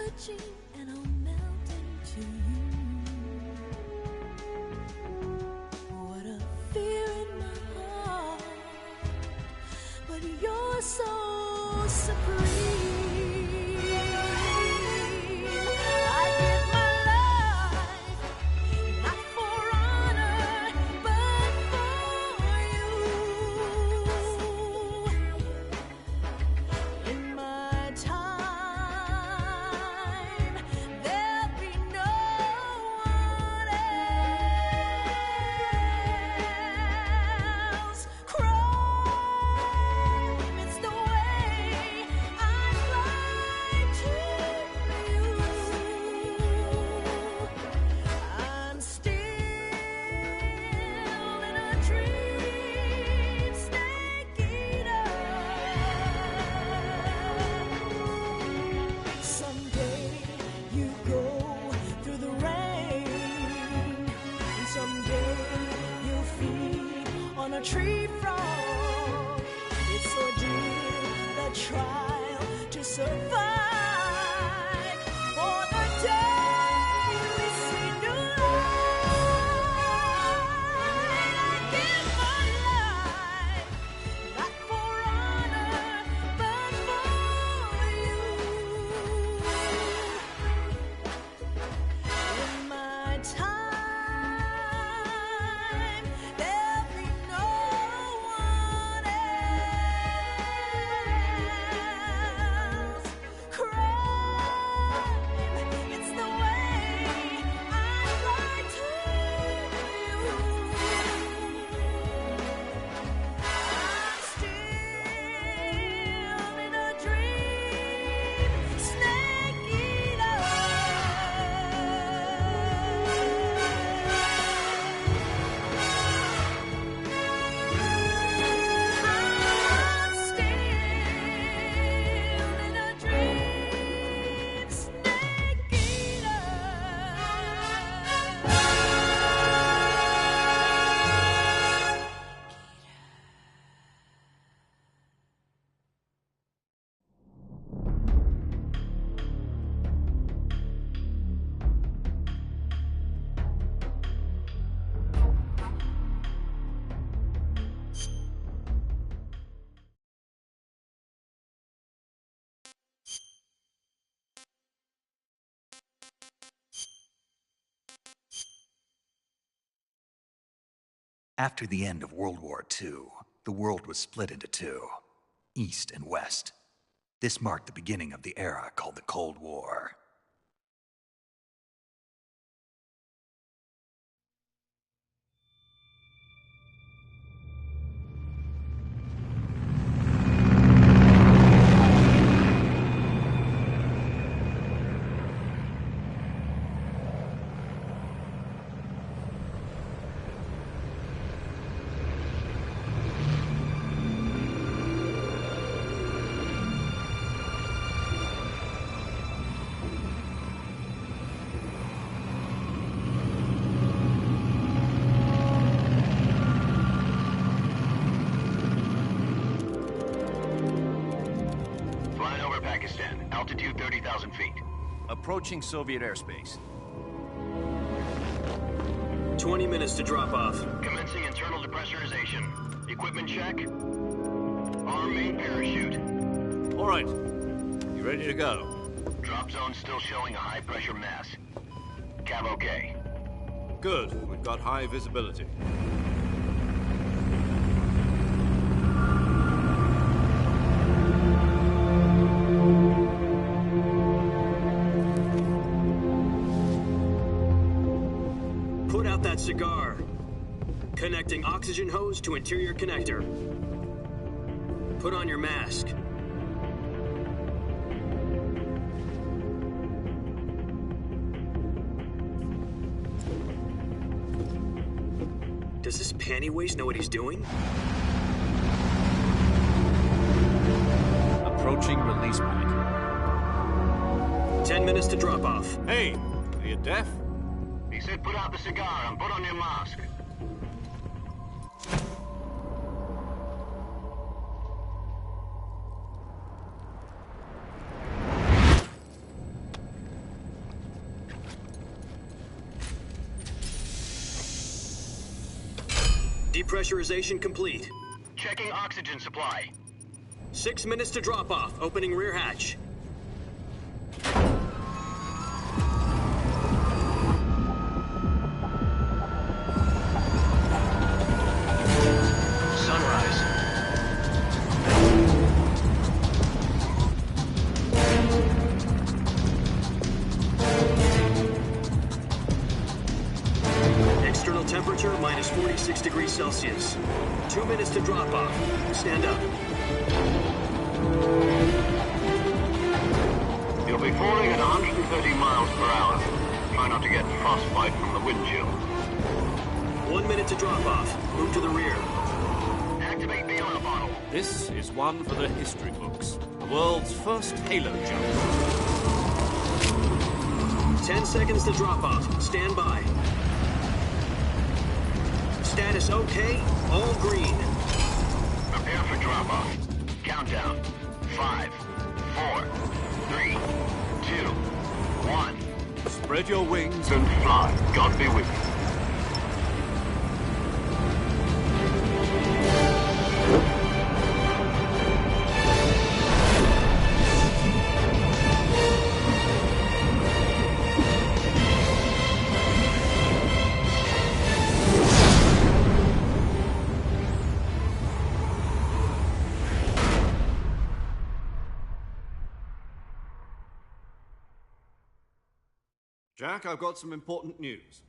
touching and I'll melt into you. What a fear in my heart, but you're so supreme. I give my life, not for honor, but for you. In my time, there'll be no one else. Crime, it's the way I'd like to you. I'm still in a dream, snake eater. Someday you go through the rain, and someday you'll feed on a tree frog. It's ordeal, the trial to survive. For the day we see new light, I give my life, not for honor, but for you. In my time, there'll be no one else. Crime, it's the way I'd like to you. I'm still in a dream, snake eater. I'm still in a dream, snake eater. After the end of World War II, the world was split into two, East and West. This marked the beginning of the era called the Cold War. Flying over Pakistan, altitude 30,000 feet. Approaching Soviet airspace. 20 minutes to drop off. Commencing internal depressurization. Equipment check. Arm main parachute. All right. You ready to go? Drop zone still showing a high pressure mass. Cav okay. Good. We've got high visibility. Put out that cigar. Connecting oxygen hose to interior connector. Put on your mask. Does this panty waste know what he's doing? Approaching release point. 10 minutes to drop off. Hey, are you deaf? He said put out the cigar and put on your mask. Depressurization complete. Checking oxygen supply. 6 minutes to drop off. Opening rear hatch. Sunrise. External temperature minus 46 degrees Celsius. 2 minutes to drop off. Stand up. You'll be falling at 130 miles per hour. Try not to get frostbite from the wind chill. 1 minute to drop off. Move to the rear. Activate the oil bottle. This is one for the history books. The world's first halo jump. 10 seconds to drop off. Stand by. Status okay. All green. Prepare for drop-off. Countdown. 5, 4, 3, 2, 1. Spread your wings And fly. God be with you. Jack, I've got some important news.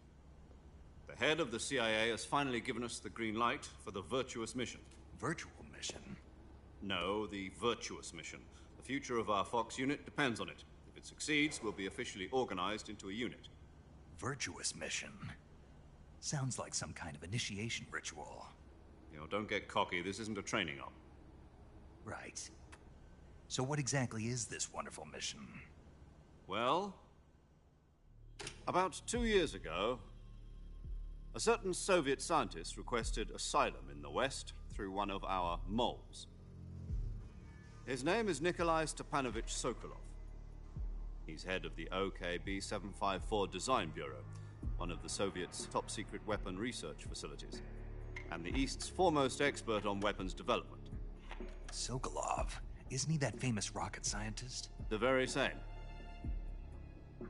The head of the CIA has finally given us the green light for the virtuous mission. Virtual mission? No, the virtuous mission. The future of our Fox unit depends on it. If it succeeds, we'll be officially organized into a unit. Virtuous mission? Sounds like some kind of initiation ritual. You know, don't get cocky. This isn't a training op. Right. So what exactly is this wonderful mission? Well, about 2 years ago, a certain Soviet scientist requested asylum in the West through one of our moles. His name is Nikolai Stepanovich Sokolov. He's head of the OKB 754 Design Bureau, one of the Soviets' top-secret weapon research facilities, and the East's foremost expert on weapons development. Sokolov? Isn't he that famous rocket scientist? The very same.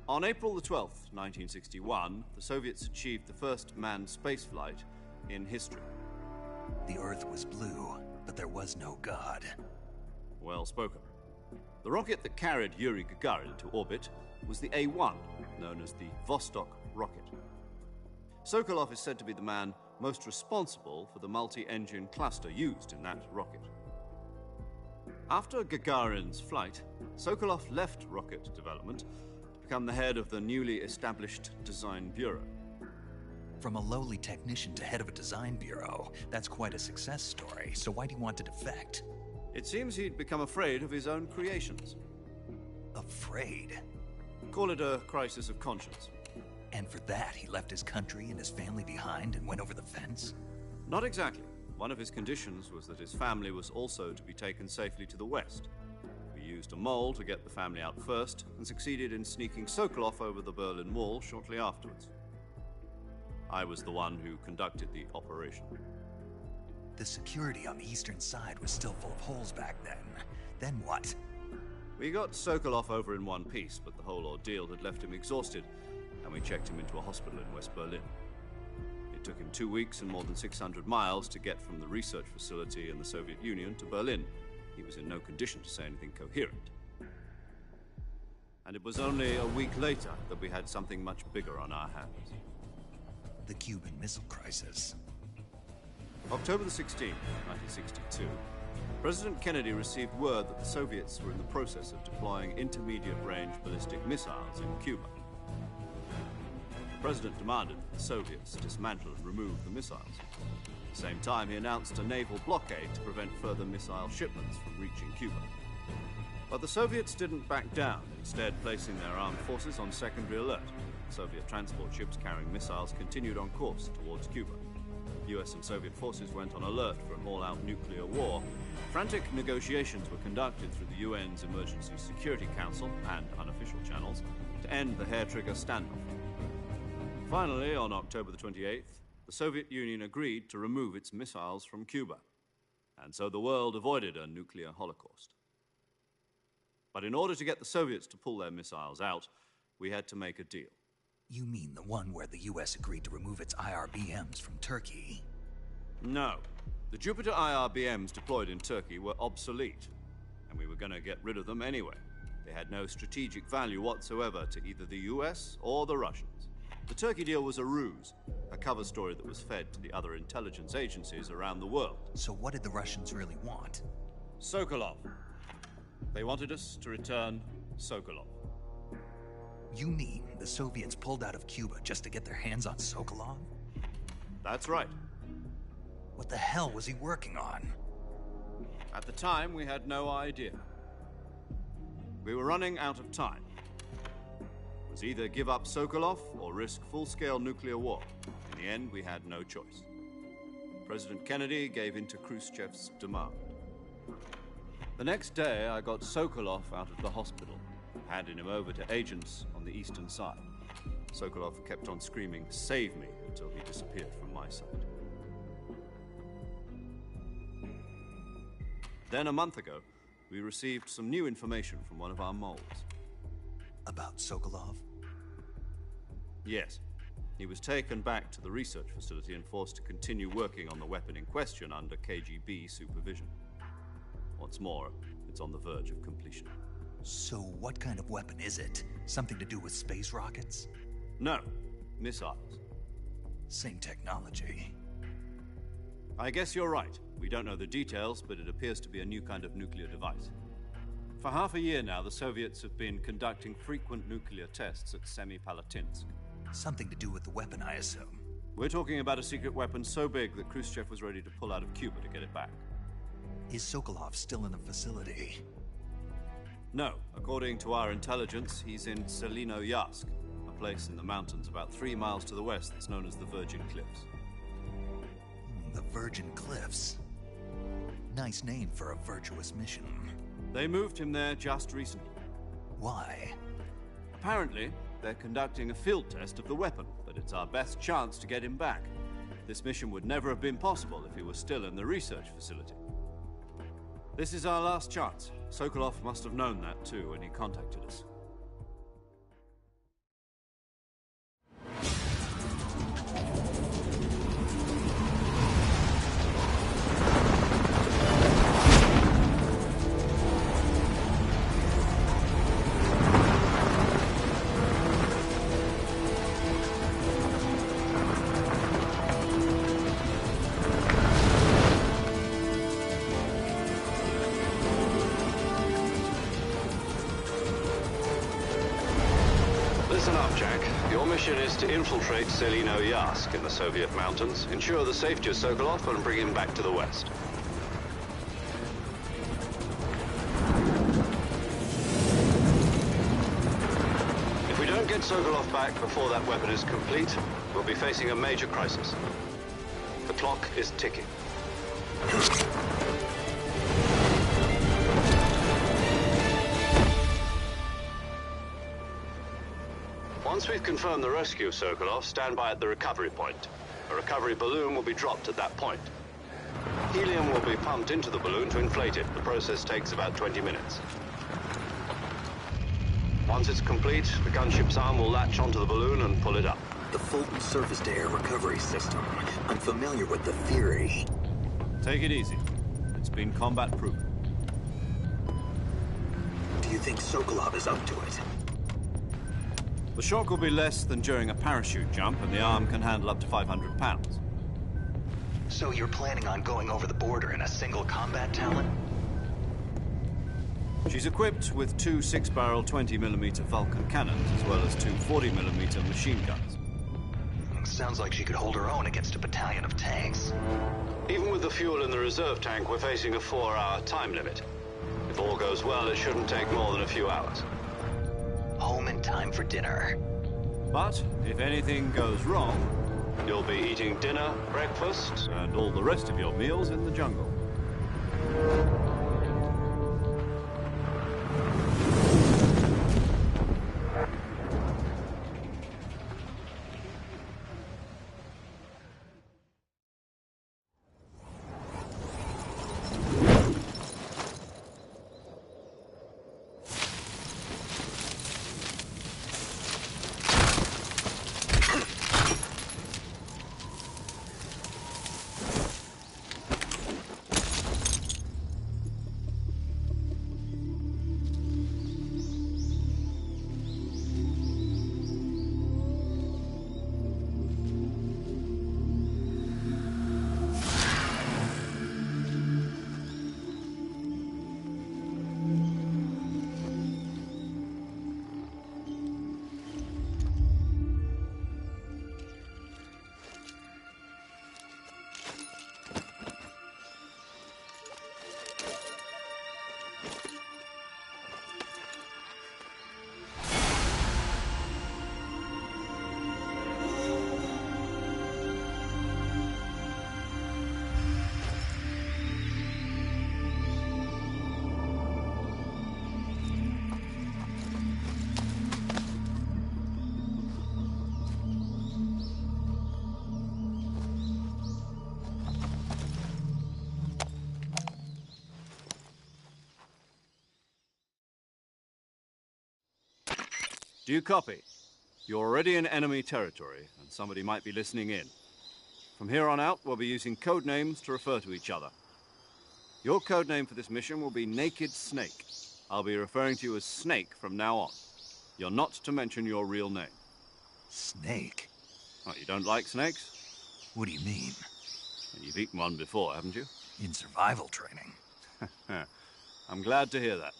On April the 12th, 1961, the Soviets achieved the first manned spaceflight in history. The Earth was blue, but there was no God. Well spoken. The rocket that carried Yuri Gagarin into orbit was the A-1, known as the Vostok rocket. Sokolov is said to be the man most responsible for the multi-engine cluster used in that rocket. After Gagarin's flight, Sokolov left rocket development to become the head of the newly established Design Bureau. From a lowly technician to head of a design bureau, that's quite a success story, so why'd he want to defect? It seems he'd become afraid of his own creations. Afraid? Call it a crisis of conscience. And for that, he left his country and his family behind and went over the fence? Not exactly. One of his conditions was that his family was also to be taken safely to the West. We used a mole to get the family out first and succeeded in sneaking Sokolov over the Berlin Wall shortly afterwards. I was the one who conducted the operation. The security on the eastern side was still full of holes back then. Then what? We got Sokolov over in one piece, but the whole ordeal had left him exhausted, and we checked him into a hospital in West Berlin. It took him 2 weeks and more than 600 miles to get from the research facility in the Soviet Union to Berlin. He was in no condition to say anything coherent. And it was only a week later that we had something much bigger on our hands. The Cuban Missile Crisis. October the 16th, 1962, President Kennedy received word that the Soviets were in the process of deploying intermediate-range ballistic missiles in Cuba. The President demanded that the Soviets dismantle and remove the missiles. At the same time, he announced a naval blockade to prevent further missile shipments from reaching Cuba. But the Soviets didn't back down, instead placing their armed forces on secondary alert. Soviet transport ships carrying missiles continued on course towards Cuba. US and Soviet forces went on alert for an all-out nuclear war. Frantic negotiations were conducted through the UN's Emergency Security Council and unofficial channels to end the hair-trigger standoff. Finally, on October the 28th, the Soviet Union agreed to remove its missiles from Cuba, and so the world avoided a nuclear holocaust. But in order to get the Soviets to pull their missiles out, we had to make a deal. You mean the one where the US agreed to remove its IRBMs from Turkey? No. The Jupiter IRBMs deployed in Turkey were obsolete, and we were going to get rid of them anyway. They had no strategic value whatsoever to either the US or the Russians. The Turkey deal was a ruse, a cover story that was fed to the other intelligence agencies around the world. So what did the Russians really want? Sokolov. They wanted us to return Sokolov. You mean the Soviets pulled out of Cuba just to get their hands on Sokolov? That's right. What the hell was he working on? At the time, we had no idea. We were running out of time. It was either give up Sokolov or risk full-scale nuclear war. In the end, we had no choice. President Kennedy gave in to Khrushchev's demand. The next day, I got Sokolov out of the hospital, handing him over to agents on the eastern side. Sokolov kept on screaming, "Save me," until he disappeared from my sight. Then, a month ago, we received some new information from one of our moles. About Sokolov? Yes. He was taken back to the research facility and forced to continue working on the weapon in question under KGB supervision. Once more, it's on the verge of completion. So what kind of weapon is it? Something to do with space rockets? No, missiles. Same technology. I guess you're right. We don't know the details, but it appears to be a new kind of nuclear device. For half a year now, the Soviets have been conducting frequent nuclear tests at Semipalatinsk. Something to do with the weapon, I assume. We're talking about a secret weapon so big that Khrushchev was ready to pull out of Cuba to get it back. Is Sokolov still in the facility? No. According to our intelligence, he's in Selino-Yarsk, a place in the mountains about 3 miles to the west that's known as the Virgin Cliffs. The Virgin Cliffs. Nice name for a virtuous mission. They moved him there just recently. Why? Apparently, they're conducting a field test of the weapon, but it's our best chance to get him back. This mission would never have been possible if he was still in the research facility. This is our last chance. Sokolov must have known that too when he contacted us. Listen up, Jack. Your mission is to infiltrate Selino-Yarsk in the Soviet mountains, ensure the safety of Sokolov, and bring him back to the west. If we don't get Sokolov back before that weapon is complete, we'll be facing a major crisis. The clock is ticking. Once we've confirmed the rescue of Sokolov, stand by at the recovery point. A recovery balloon will be dropped at that point. Helium will be pumped into the balloon to inflate it. The process takes about 20 minutes. Once it's complete, the gunship's arm will latch onto the balloon and pull it up. The Fulton surface-to-air recovery system. I'm familiar with the theory. Take it easy. It's been combat-proven. Do you think Sokolov is up to it? The shock will be less than during a parachute jump, and the arm can handle up to 500 pounds. So you're planning on going over the border in a single combat Talon? She's equipped with 2 6-barrel 20mm Vulcan cannons, as well as 2 40mm machine guns. Sounds like she could hold her own against a battalion of tanks. Even with the fuel in the reserve tank, we're facing a 4-hour time limit. If all goes well, it shouldn't take more than a few hours. Home in time for dinner. But if anything goes wrong, You'll be eating dinner, breakfast, and all the rest of your meals in the jungle. Do you copy? You're already in enemy territory, and somebody might be listening in. From here on out, we'll be using code names to refer to each other. Your code name for this mission will be Naked Snake. I'll be referring to you as Snake from now on. You're not to mention your real name. Snake? Oh, you don't like snakes? What do you mean? You've eaten one before, haven't you? In survival training. I'm glad to hear that.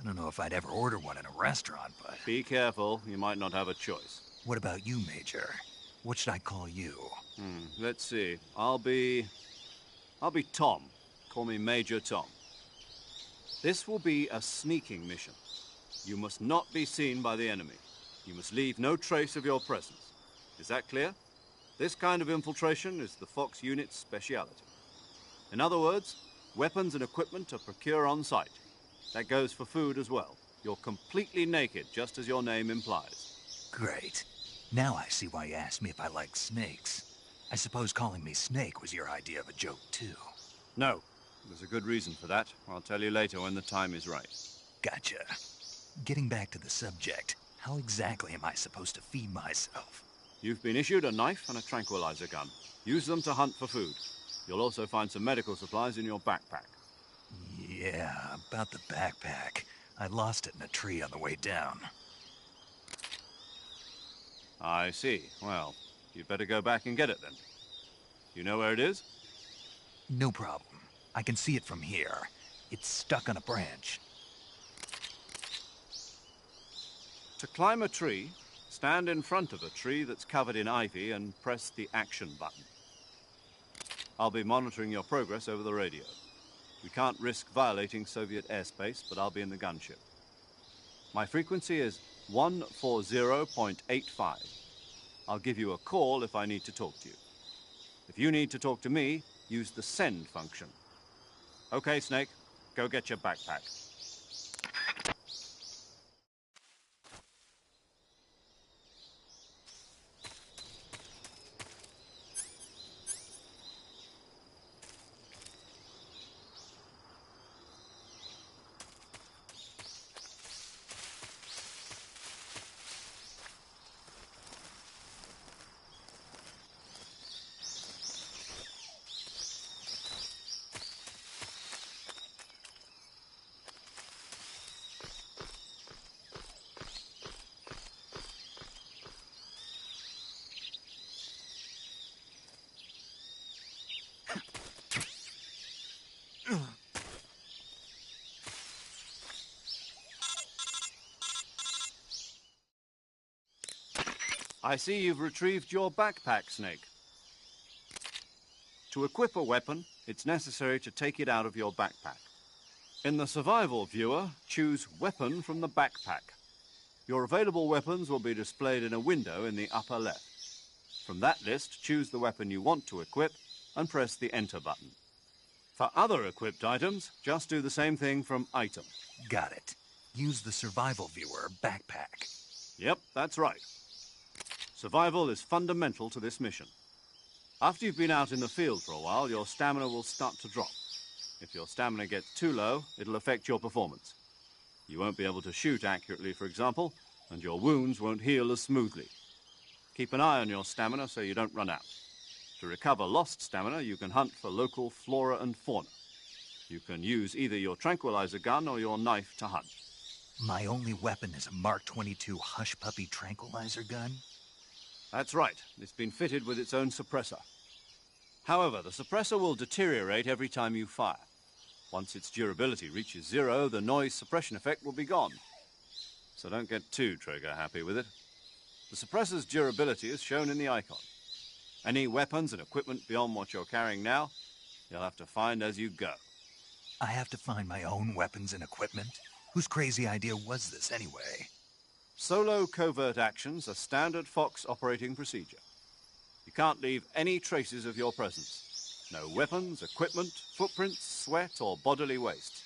I don't know if I'd ever order one in a restaurant, but... Be careful, you might not have a choice. What about you, Major? What should I call you? Let's see. I'll be Tom. Call me Major Tom. This will be a sneaking mission. You must not be seen by the enemy. You must leave no trace of your presence. Is that clear? This kind of infiltration is the Fox unit's speciality. In other words, weapons and equipment are procured on site. That goes for food as well. You're completely naked, just as your name implies. Great. Now I see why you asked me if I like snakes. I suppose calling me Snake was your idea of a joke, too. No. There's a good reason for that. I'll tell you later when the time is right. Gotcha. Getting back to the subject, how exactly am I supposed to feed myself? You've been issued a knife and a tranquilizer gun. Use them to hunt for food. You'll also find some medical supplies in your backpack. Yeah, about the backpack. I lost it in a tree on the way down. I see. Well, you'd better go back and get it then. You know where it is? No problem. I can see it from here. It's stuck on a branch. To climb a tree, stand in front of a tree that's covered in ivy and press the action button. I'll be monitoring your progress over the radio. We can't risk violating Soviet airspace, but I'll be in the gunship. My frequency is 140.85. I'll give you a call if I need to talk to you. If you need to talk to me, use the send function. Okay, Snake, go get your backpack. I see you've retrieved your backpack, Snake. To equip a weapon, it's necessary to take it out of your backpack. In the survival viewer, choose Weapon from the backpack. Your available weapons will be displayed in a window in the upper left. From that list, choose the weapon you want to equip and press the Enter button. For other equipped items, just do the same thing from Item. Got it. Use the survival viewer backpack. Yep, that's right. Survival is fundamental to this mission. After you've been out in the field for a while, your stamina will start to drop. If your stamina gets too low, it'll affect your performance. You won't be able to shoot accurately, for example, and your wounds won't heal as smoothly. Keep an eye on your stamina so you don't run out. To recover lost stamina, you can hunt for local flora and fauna. You can use either your tranquilizer gun or your knife to hunt. My only weapon is a Mark 22 Hush Puppy tranquilizer gun? That's right. It's been fitted with its own suppressor. However, the suppressor will deteriorate every time you fire. Once its durability reaches 0, the noise suppression effect will be gone. So don't get too trigger-happy with it. The suppressor's durability is shown in the icon. Any weapons and equipment beyond what you're carrying now, you'll have to find as you go. I have to find my own weapons and equipment? Whose crazy idea was this, anyway? Solo covert actions are standard Fox operating procedure. You can't leave any traces of your presence. No weapons, equipment, footprints, sweat, or bodily waste.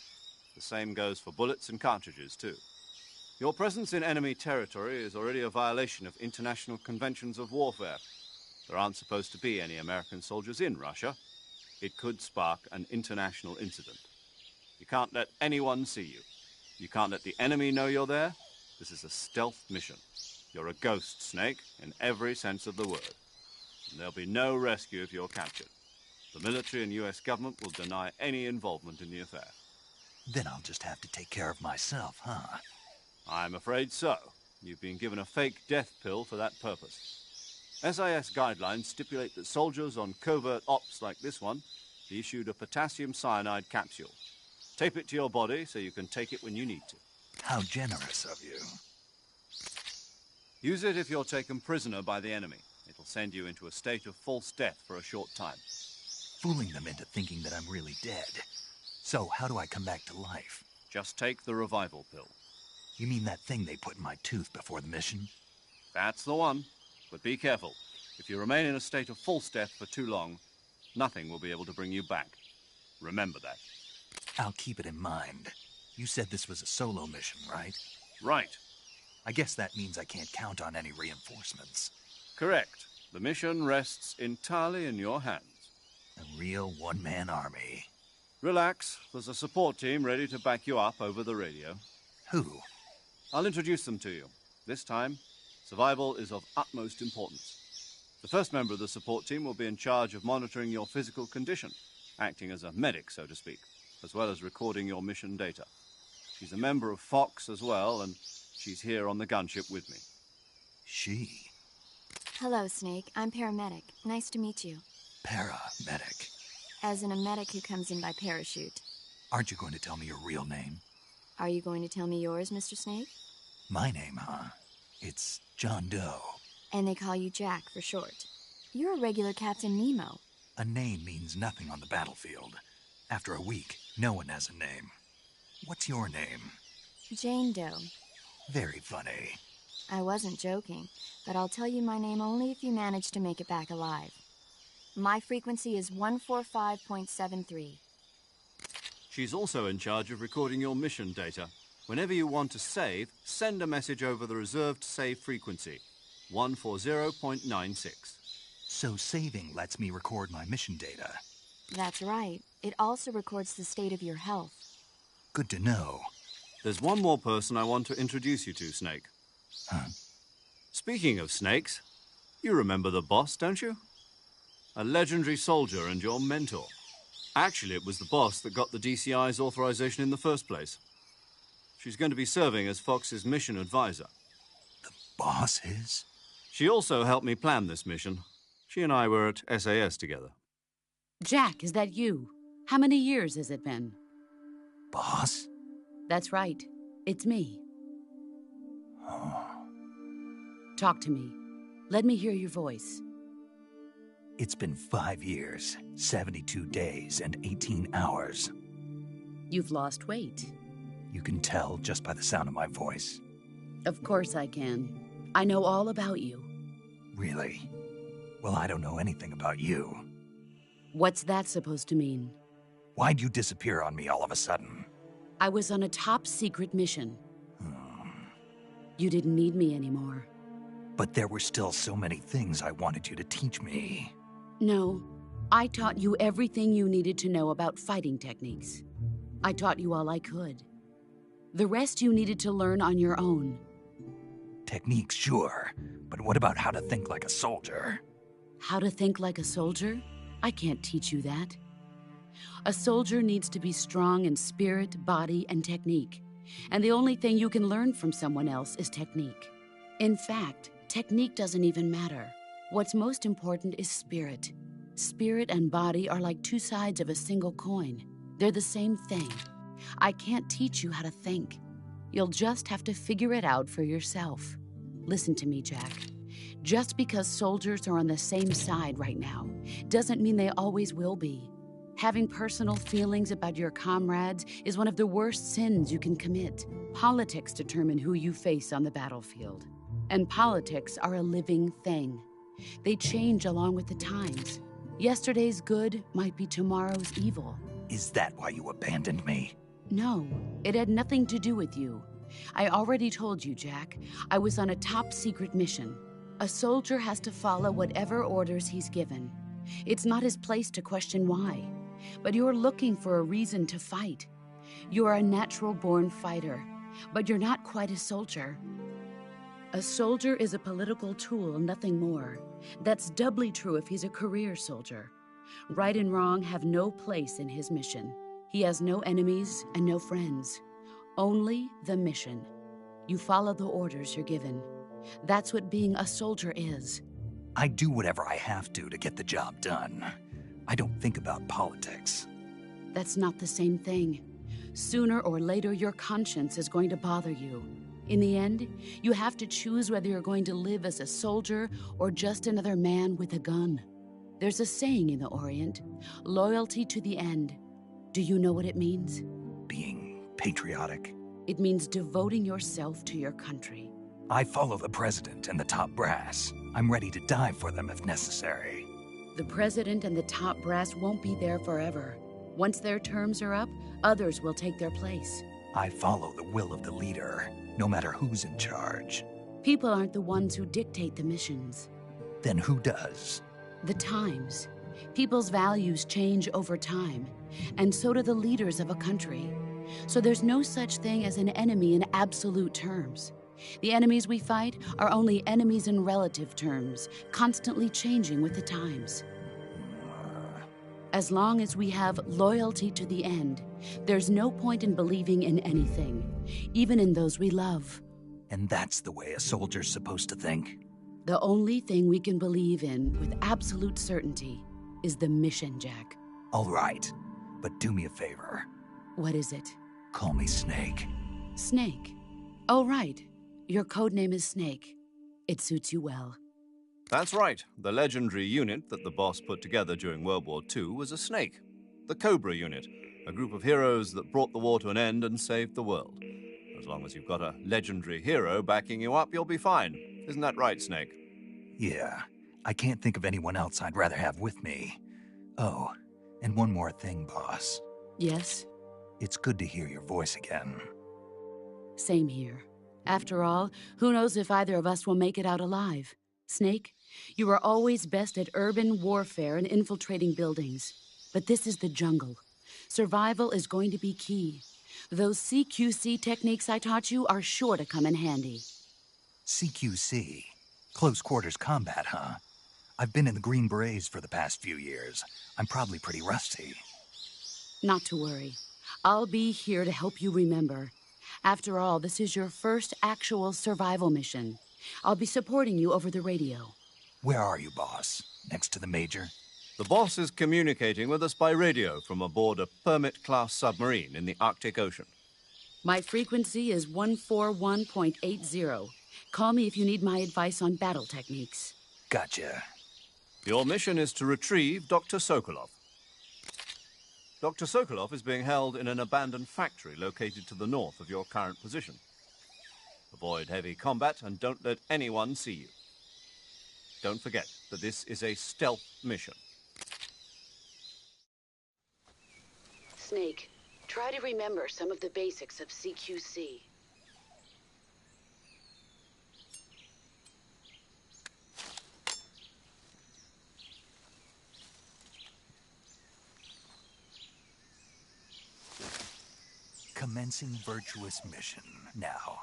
The same goes for bullets and cartridges, too. Your presence in enemy territory is already a violation of international conventions of warfare. There aren't supposed to be any American soldiers in Russia. It could spark an international incident. You can't let anyone see you. You can't let the enemy know you're there, This is a stealth mission. You're a ghost, Snake, in every sense of the word. And there'll be no rescue if you're captured. The military and US government will deny any involvement in the affair. Then I'll just have to take care of myself, huh? I'm afraid so. You've been given a fake death pill for that purpose. SIS guidelines stipulate that soldiers on covert ops like this one be issued a potassium cyanide capsule. Tape it to your body so you can take it when you need to. How generous of you. Use it if you're taken prisoner by the enemy. It'll send you into a state of false death for a short time. Fooling them into thinking that I'm really dead. So, how do I come back to life? Just take the revival pill. You mean that thing they put in my tooth before the mission? That's the one. But be careful. If you remain in a state of false death for too long, nothing will be able to bring you back. Remember that. I'll keep it in mind. You said this was a solo mission, right? Right. I guess that means I can't count on any reinforcements. Correct. The mission rests entirely in your hands. A real one-man army. Relax. There's a support team ready to back you up over the radio. Who? I'll introduce them to you. This time, survival is of utmost importance. The first member of the support team will be in charge of monitoring your physical condition, acting as a medic, so to speak, as well as recording your mission data. She's a member of Fox as well, and she's here on the gunship with me. She? Hello, Snake. I'm paramedic. Nice to meet you. Paramedic. As in a medic who comes in by parachute. Aren't you going to tell me your real name? Are you going to tell me yours, Mr. Snake? My name, huh? It's John Doe. And they call you Jack for short. You're a regular Captain Nemo. A name means nothing on the battlefield. After a week, no one has a name. What's your name? Jane Doe. Very funny. I wasn't joking, but I'll tell you my name only if you manage to make it back alive. My frequency is 145.73. She's also in charge of recording your mission data. Whenever you want to save, send a message over the reserved save frequency, 140.96. So saving lets me record my mission data. That's right. It also records the state of your health. Good to know. There's one more person I want to introduce you to, Snake. Huh? Speaking of snakes, you remember the boss, don't you? A legendary soldier and your mentor. Actually, it was the boss that got the DCI's authorization in the first place. She's going to be serving as Fox's mission advisor. The boss is? She also helped me plan this mission. She and I were at SAS together. Jack, is that you? How many years has it been? Boss? That's right. It's me. Talk to me. Let me hear your voice. It's been 5 years, 72 days, and 18 hours. You've lost weight. You can tell just by the sound of my voice. Of course I can. I know all about you. Really? Well, I don't know anything about you. What's that supposed to mean? Why'd you disappear on me all of a sudden? I was on a top-secret mission. You didn't need me anymore. But there were still so many things I wanted you to teach me. No, I taught you everything you needed to know about fighting techniques. I taught you all I could. The rest you needed to learn on your own. Techniques, sure. But what about how to think like a soldier? How to think like a soldier? I can't teach you that. A soldier needs to be strong in spirit, body, and technique. And the only thing you can learn from someone else is technique. In fact, technique doesn't even matter. What's most important is spirit. Spirit and body are like two sides of a single coin. They're the same thing. I can't teach you how to think. You'll just have to figure it out for yourself. Listen to me, Jack. Just because soldiers are on the same side right now doesn't mean they always will be. Having personal feelings about your comrades is one of the worst sins you can commit. Politics determine who you face on the battlefield. And politics are a living thing. They change along with the times. Yesterday's good might be tomorrow's evil. Is that why you abandoned me? No, it had nothing to do with you. I already told you, Jack. I was on a top-secret mission. A soldier has to follow whatever orders he's given. It's not his place to question why. But you're looking for a reason to fight. You're a natural-born fighter. but you're not quite a soldier. A soldier is a political tool, nothing more. That's doubly true if he's a career soldier. Right and wrong have no place in his mission. He has no enemies and no friends. Only the mission. You follow the orders you're given. That's what being a soldier is. I do whatever I have to get the job done. I don't think about politics. That's not the same thing. Sooner or later, your conscience is going to bother you. In the end, you have to choose whether you're going to live as a soldier or just another man with a gun. There's a saying in the Orient, loyalty to the end. Do you know what it means? Being patriotic. It means devoting yourself to your country. I follow the president and the top brass. I'm ready to die for them if necessary. The president and the top brass won't be there forever. Once their terms are up, others will take their place. I follow the will of the leader, no matter who's in charge. People aren't the ones who dictate the missions. Then who does? The times. People's values change over time, and so do the leaders of a country. So there's no such thing as an enemy in absolute terms. The enemies we fight are only enemies in relative terms, constantly changing with the times. As long as we have loyalty to the end, there's no point in believing in anything, even in those we love. And that's the way a soldier's supposed to think? The only thing we can believe in with absolute certainty is the mission, Jack. All right, but do me a favor. What is it? Call me Snake. Snake? Oh, right. Your code name is Snake. It suits you well. That's right. The legendary unit that the boss put together during World War II was a snake. The Cobra unit, a group of heroes that brought the war to an end and saved the world. As long as you've got a legendary hero backing you up, you'll be fine. Isn't that right, Snake? Yeah, I can't think of anyone else I'd rather have with me. Oh, and one more thing, boss. Yes? It's good to hear your voice again. Same here. After all, who knows if either of us will make it out alive? Snake, you are always best at urban warfare and infiltrating buildings. But this is the jungle. Survival is going to be key. Those CQC techniques I taught you are sure to come in handy. CQC? Close quarters combat, huh? I've been in the Green Berets for the past few years. I'm probably pretty rusty. Not to worry. I'll be here to help you remember. After all, this is your first actual survival mission. I'll be supporting you over the radio. Where are you, boss? Next to the Major? The boss is communicating with us by radio from aboard a Permit-class submarine in the Arctic Ocean. My frequency is 141.80. Call me if you need my advice on battle techniques. Gotcha. Your mission is to retrieve Dr. Sokolov. Dr. Sokolov is being held in an abandoned factory located to the north of your current position. Avoid heavy combat and don't let anyone see you. Don't forget that this is a stealth mission. Snake, try to remember some of the basics of CQC. Commencing virtuous mission now.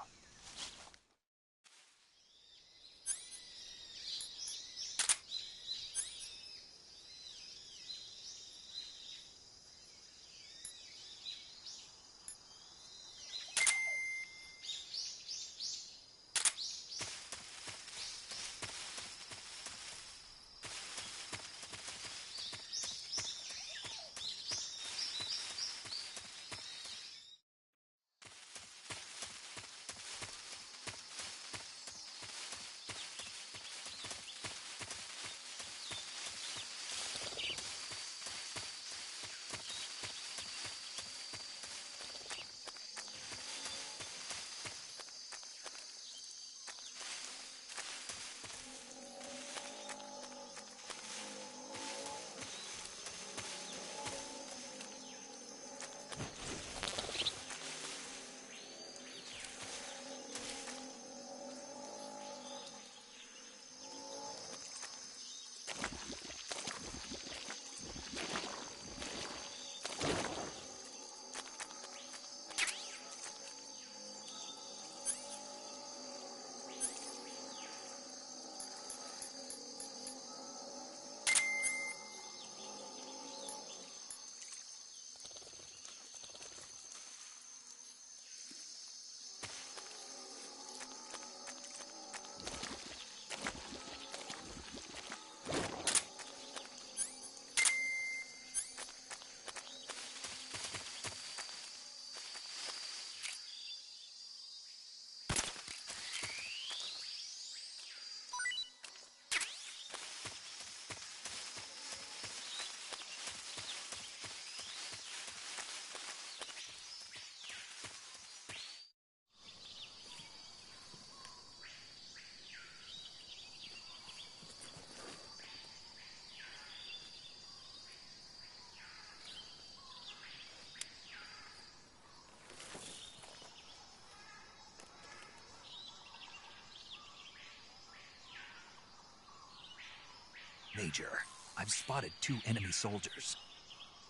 Major. I've spotted 2 enemy soldiers.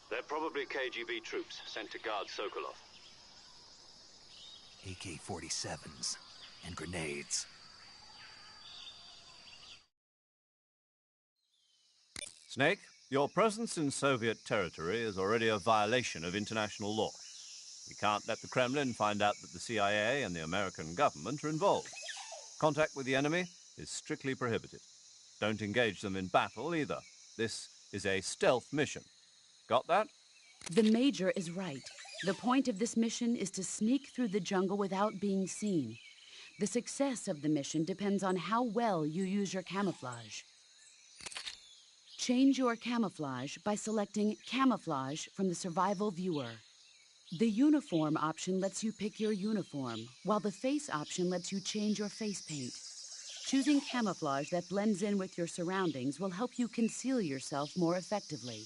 They're probably KGB troops sent to guard Sokolov. AK-47s and grenades. Snake, your presence in Soviet territory is already a violation of international law. We can't let the Kremlin find out that the CIA and the American government are involved. Contact with the enemy is strictly prohibited. Don't engage them in battle either. This is a stealth mission. Got that? The Major is right. The point of this mission is to sneak through the jungle without being seen. The success of the mission depends on how well you use your camouflage. Change your camouflage by selecting Camouflage from the Survival Viewer. The Uniform option lets you pick your uniform, while the Face option lets you change your face paint. Choosing camouflage that blends in with your surroundings will help you conceal yourself more effectively.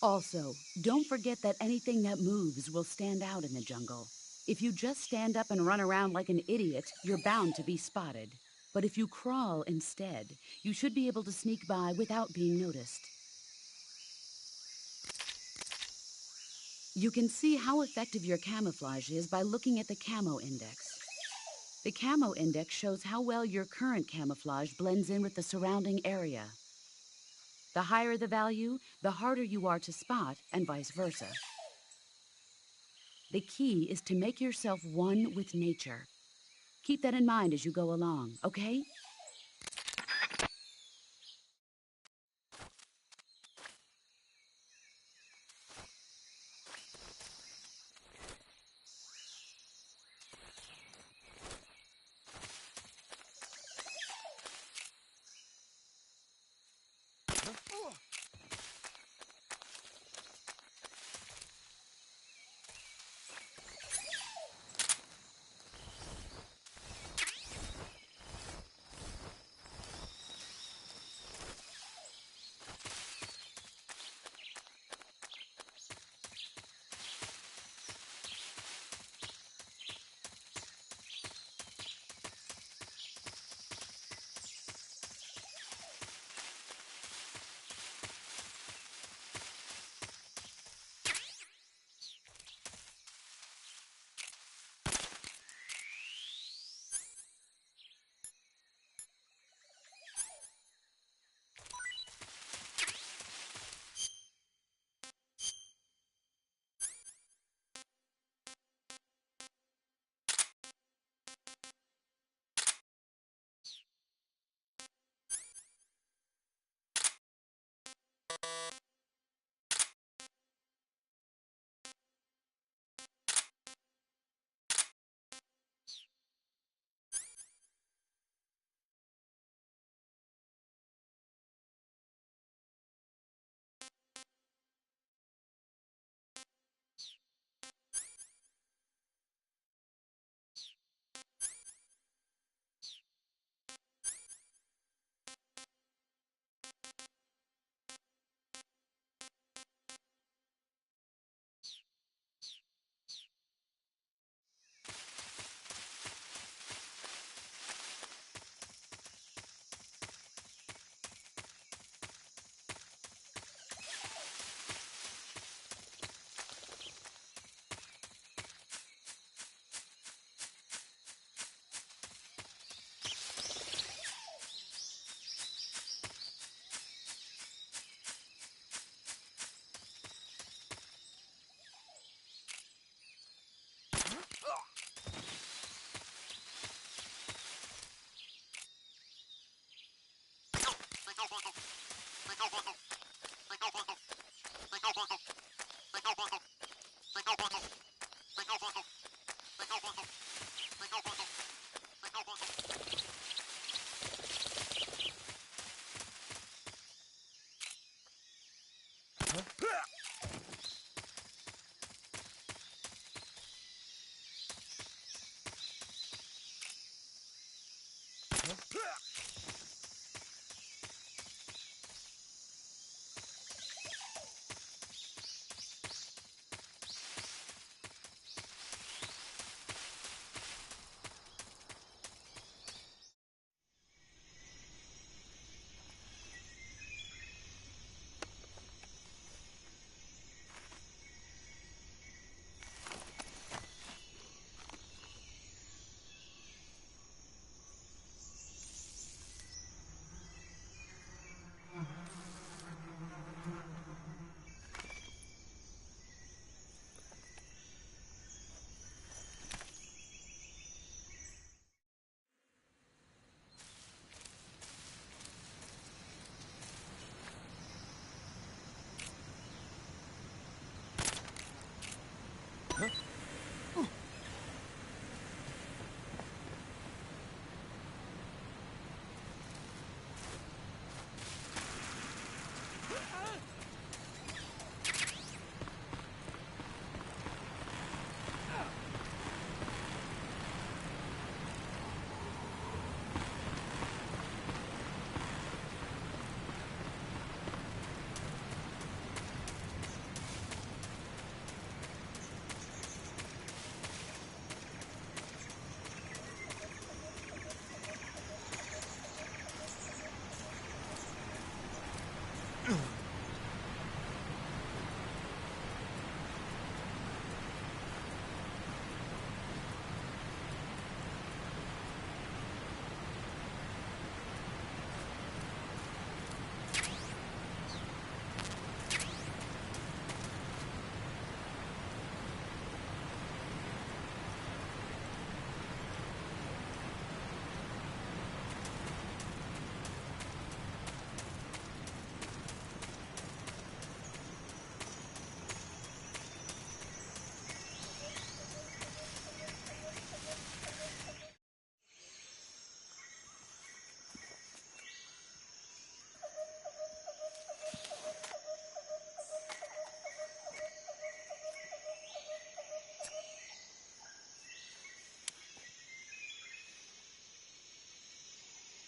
Also, don't forget that anything that moves will stand out in the jungle. If you just stand up and run around like an idiot, you're bound to be spotted. But if you crawl instead, you should be able to sneak by without being noticed. You can see how effective your camouflage is by looking at the Camo Index. The Camo Index shows how well your current camouflage blends in with the surrounding area. The higher the value, the harder you are to spot, and vice versa. The key is to make yourself one with nature. Keep that in mind as you go along, okay?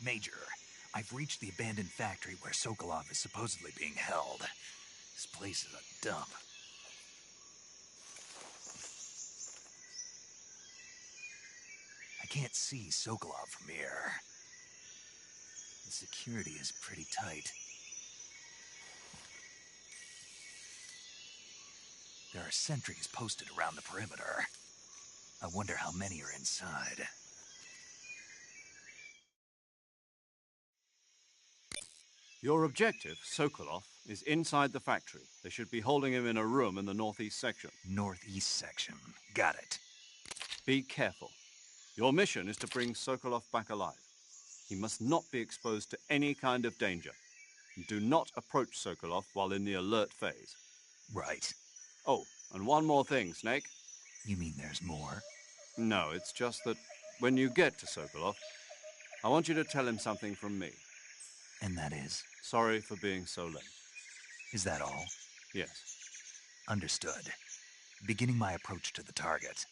Major, I've reached the abandoned factory where Sokolov is supposedly being held. This place is a dump. I can't see Sokolov from here. The security is pretty tight. There are sentries posted around the perimeter. I wonder how many are inside. Your objective, Sokolov, is inside the factory. They should be holding him in a room in the northeast section. Northeast section. Got it. Be careful. Your mission is to bring Sokolov back alive. He must not be exposed to any kind of danger. Do not approach Sokolov while in the alert phase. Right. Oh, and one more thing, Snake. You mean there's more? No, it's just that when you get to Sokolov, I want you to tell him something from me. And that is? Sorry for being so late. Is that all? Yes. Understood. Beginning my approach to the target.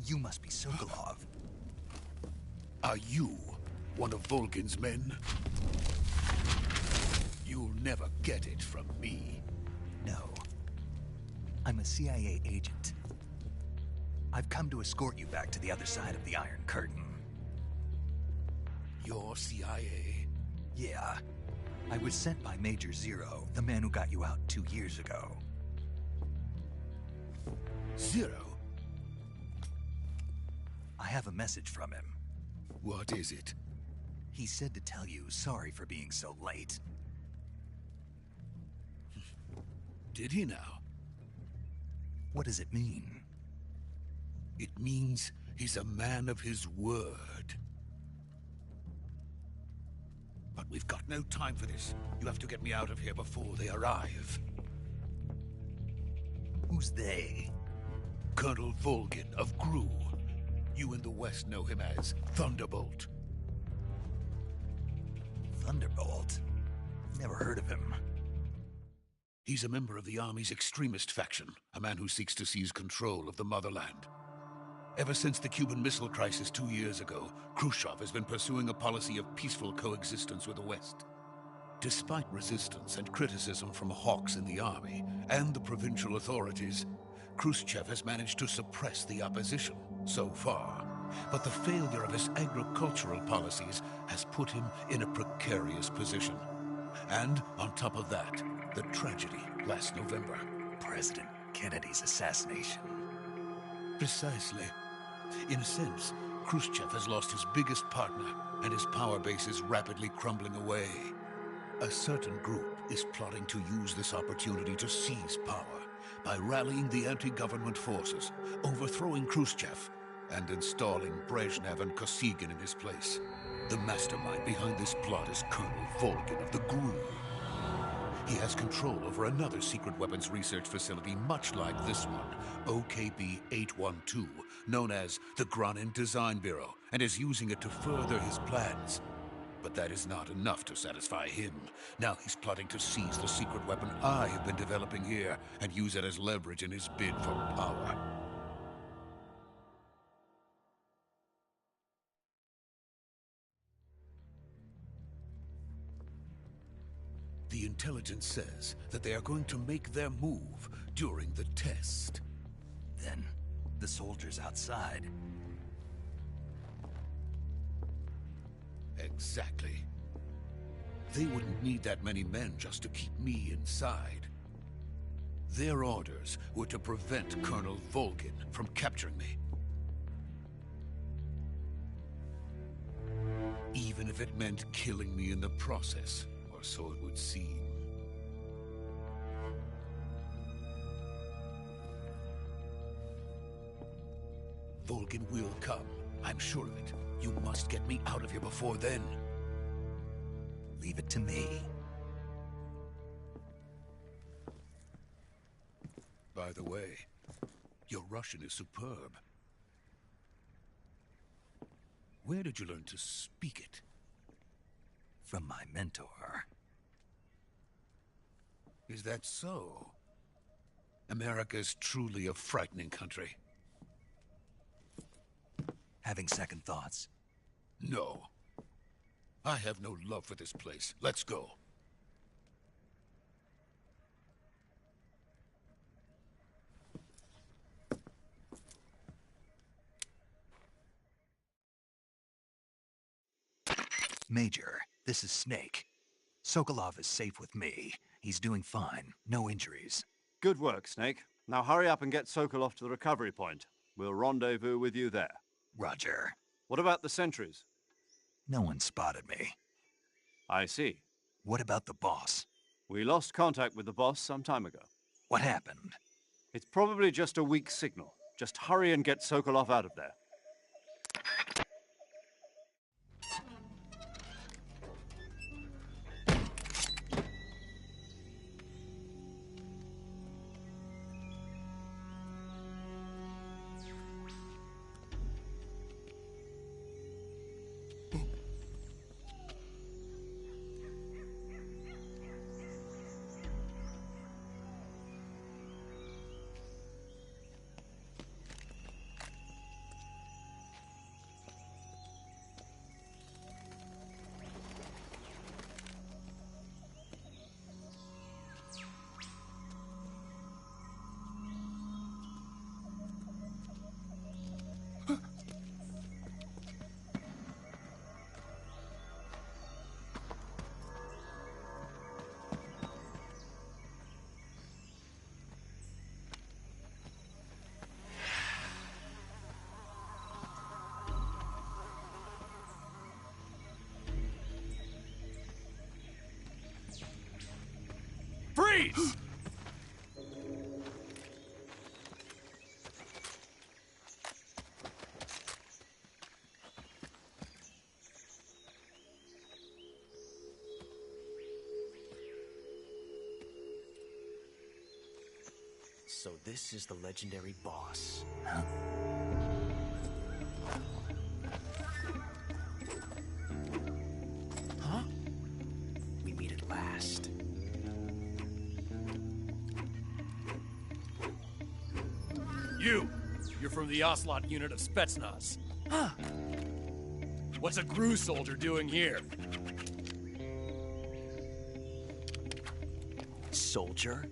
You must be Sokolov. Are you one of Volgin's men? You'll never get it from me. No. I'm a CIA agent. I've come to escort you back to the other side of the Iron Curtain. You're CIA? Yeah. I was sent by Major Zero, the man who got you out 2 years ago. Zero? I have a message from him. What is it? He said to tell you sorry for being so late. Did he now? What does it mean? It means he's a man of his word. But we've got no time for this. You have to get me out of here before they arrive. Who's they? Colonel Volgin of Gru. You in the West know him as Thunderbolt. Thunderbolt? Never heard of him. He's a member of the Army's extremist faction, a man who seeks to seize control of the motherland. Ever since the Cuban Missile Crisis 2 years ago, Khrushchev has been pursuing a policy of peaceful coexistence with the West. Despite resistance and criticism from hawks in the Army and the provincial authorities, Khrushchev has managed to suppress the opposition so far. But the failure of his agricultural policies has put him in a precarious position. And on top of that, the tragedy last November. President Kennedy's assassination. Precisely. In a sense, Khrushchev has lost his biggest partner, and his power base is rapidly crumbling away. A certain group is plotting to use this opportunity to seize power by rallying the anti-government forces, overthrowing Khrushchev, and installing Brezhnev and Kosygin in his place. The mastermind behind this plot is Colonel Volgin of the GRU. He has control over another secret weapons research facility much like this one, OKB-812, known as the Granin Design Bureau, and is using it to further his plans. But that is not enough to satisfy him. Now he's plotting to seize the secret weapon I have been developing here and use it as leverage in his bid for power. The intelligence says that they are going to make their move during the test. Then, the soldiers outside. Exactly. They wouldn't need that many men just to keep me inside. Their orders were to prevent Colonel Volgin from capturing me. Even if it meant killing me in the process, or so it would seem. Volgin will come. I'm sure of it. You must get me out of here before then. Leave it to me. By the way, your Russian is superb. Where did you learn to speak it? From my mentor. Is that so? America is truly a frightening country. Having second thoughts? No. I have no love for this place. Let's go. Major, this is Snake. Sokolov is safe with me. He's doing fine. No injuries. Good work, Snake. Now hurry up and get Sokolov to the recovery point. We'll rendezvous with you there. Roger. What about the sentries? No one spotted me. I see. What about the boss? We lost contact with the boss some time ago. What happened? It's probably just a weak signal. Just hurry and get Sokolov out of there. Freeze! So this is the legendary boss. Huh? Huh? We meet at last. You're from the Ocelot unit of Spetsnaz. Huh. What's a GRU soldier doing here? Soldier?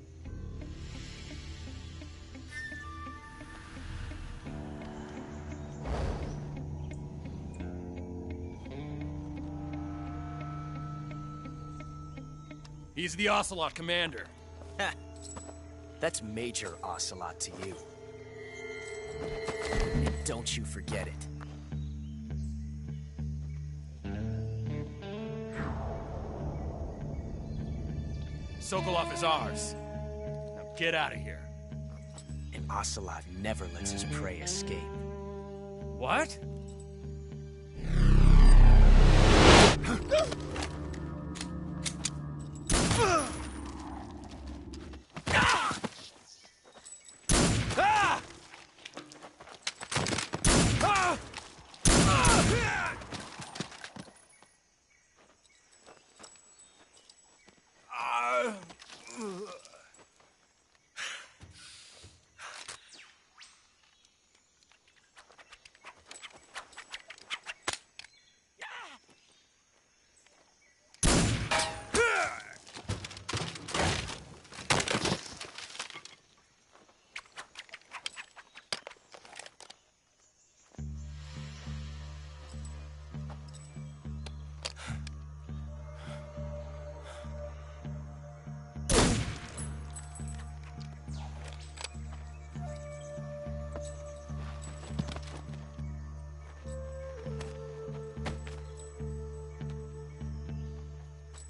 He's the Ocelot commander. Ha! That's Major Ocelot to you. And don't you forget it. Sokolov is ours. Now get out of here. And Ocelot never lets his prey escape. What?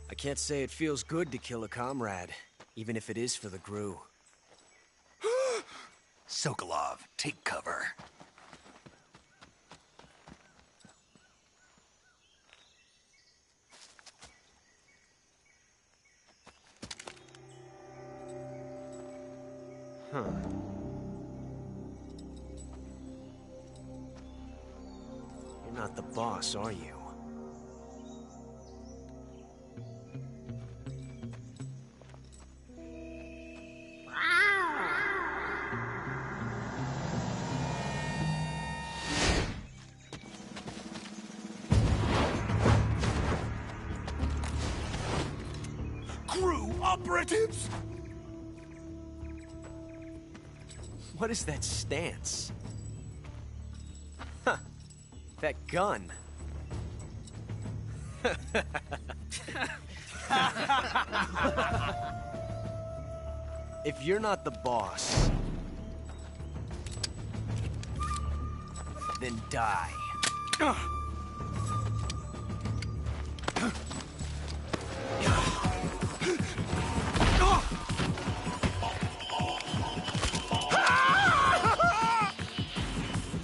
I can't say it feels good to kill a comrade, even if it is for the Gru. Sokolov, take cover. Huh. You're not the boss, are you? Crew operatives! What is that stance? Huh. That gun. If you're not the boss, then die.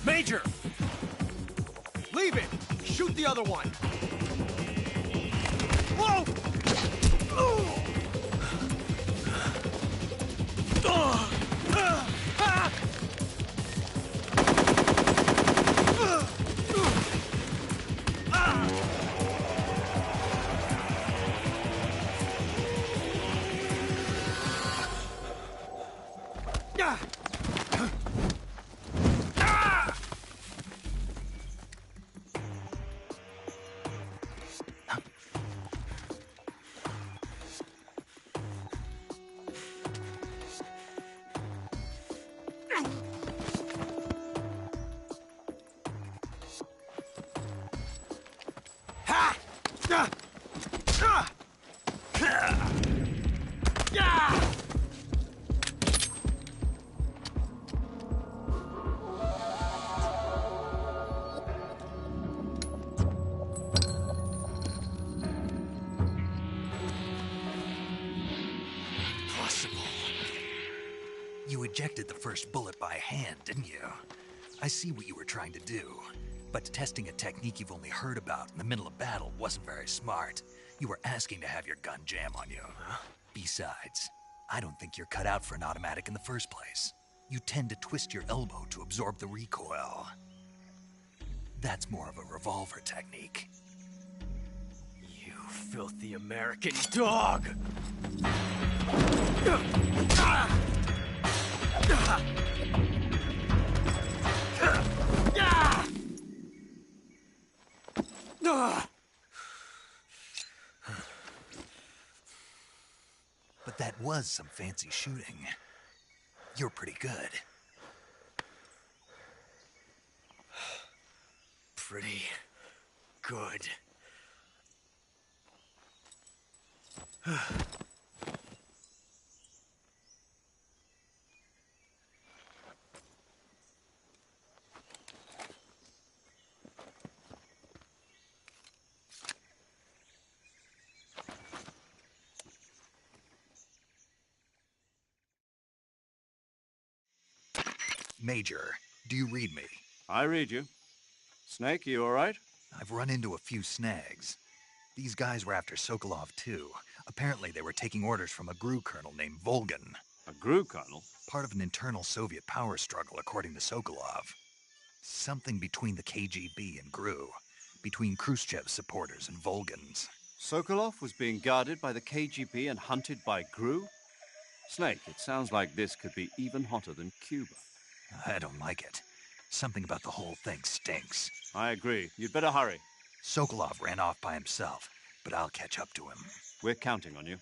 Major! Leave it! Shoot the other one! Whoa! You ejected the first bullet by hand, didn't you? I see what you were trying to do. But testing a technique you've only heard about in the middle of battle wasn't very smart. You were asking to have your gun jam on you. Besides, I don't think you're cut out for an automatic in the first place. You tend to twist your elbow to absorb the recoil. That's more of a revolver technique. You filthy American dog! But that was some fancy shooting. You're pretty good. Pretty good. Major, do you read me? I read you. Snake, you all right? I've run into a few snags. These guys were after Sokolov, too. Apparently they were taking orders from a GRU colonel named Volgan. A GRU colonel? Part of an internal Soviet power struggle, according to Sokolov. Something between the KGB and GRU. Between Khrushchev's supporters and Volgan's. Sokolov was being guarded by the KGB and hunted by GRU? Snake, it sounds like this could be even hotter than Cuba. I don't like it. Something about the whole thing stinks. I agree. You'd better hurry. Sokolov ran off by himself, but I'll catch up to him. We're counting on you.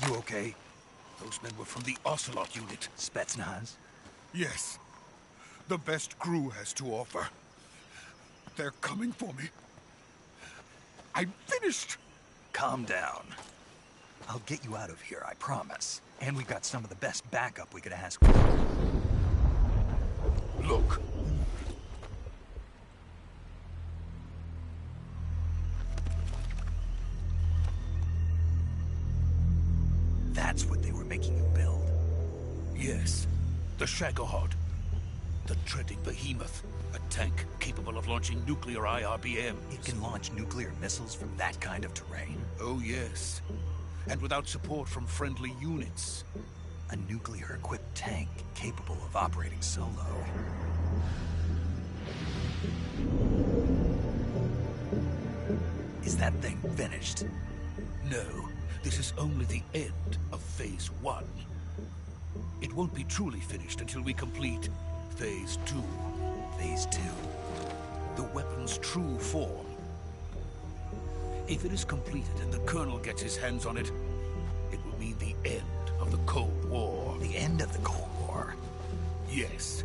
You okay? Those men were from the Ocelot unit. Spetsnaz? Yes. The best GRU has to offer. They're coming for me. I'm finished! Calm down. I'll get you out of here, I promise. And we've got some of the best backup we could ask for. Look. That's what they were making you build. Yes. The Shagohod. The treading behemoth. A tank capable of launching nuclear IRBMs. It can launch nuclear missiles from that kind of terrain? Oh, yes. And without support from friendly units. A nuclear-equipped tank capable of operating solo. Is that thing finished? No. This is only the end of Phase 1. It won't be truly finished until we complete Phase 2. Phase 2? The weapon's true form. If it is completed and the Colonel gets his hands on it, it will mean the end of the Cold War. The end of the Cold War? Yes.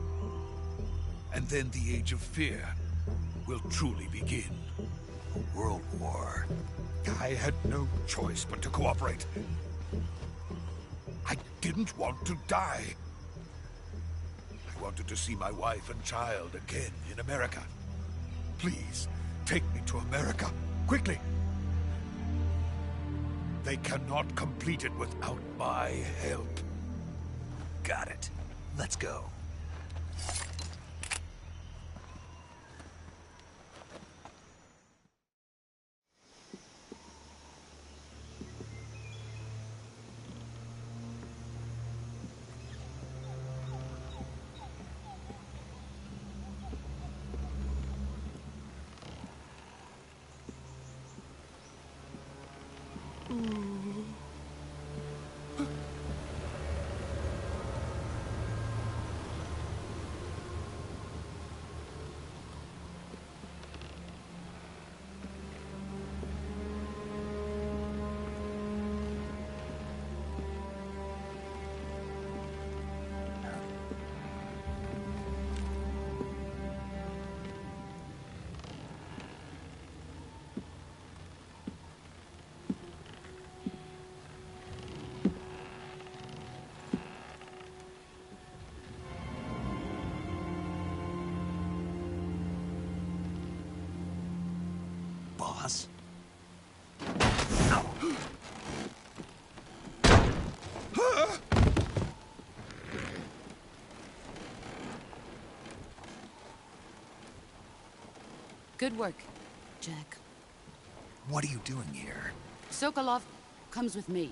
And then the Age of Fear will truly begin. A world war. I had no choice but to cooperate. I didn't want to die. I wanted to see my wife and child again in America. Please, take me to America, quickly. They cannot complete it without my help. Got it. Let's go. Boss? Good work, Jack. What are you doing here? Sokolov comes with me.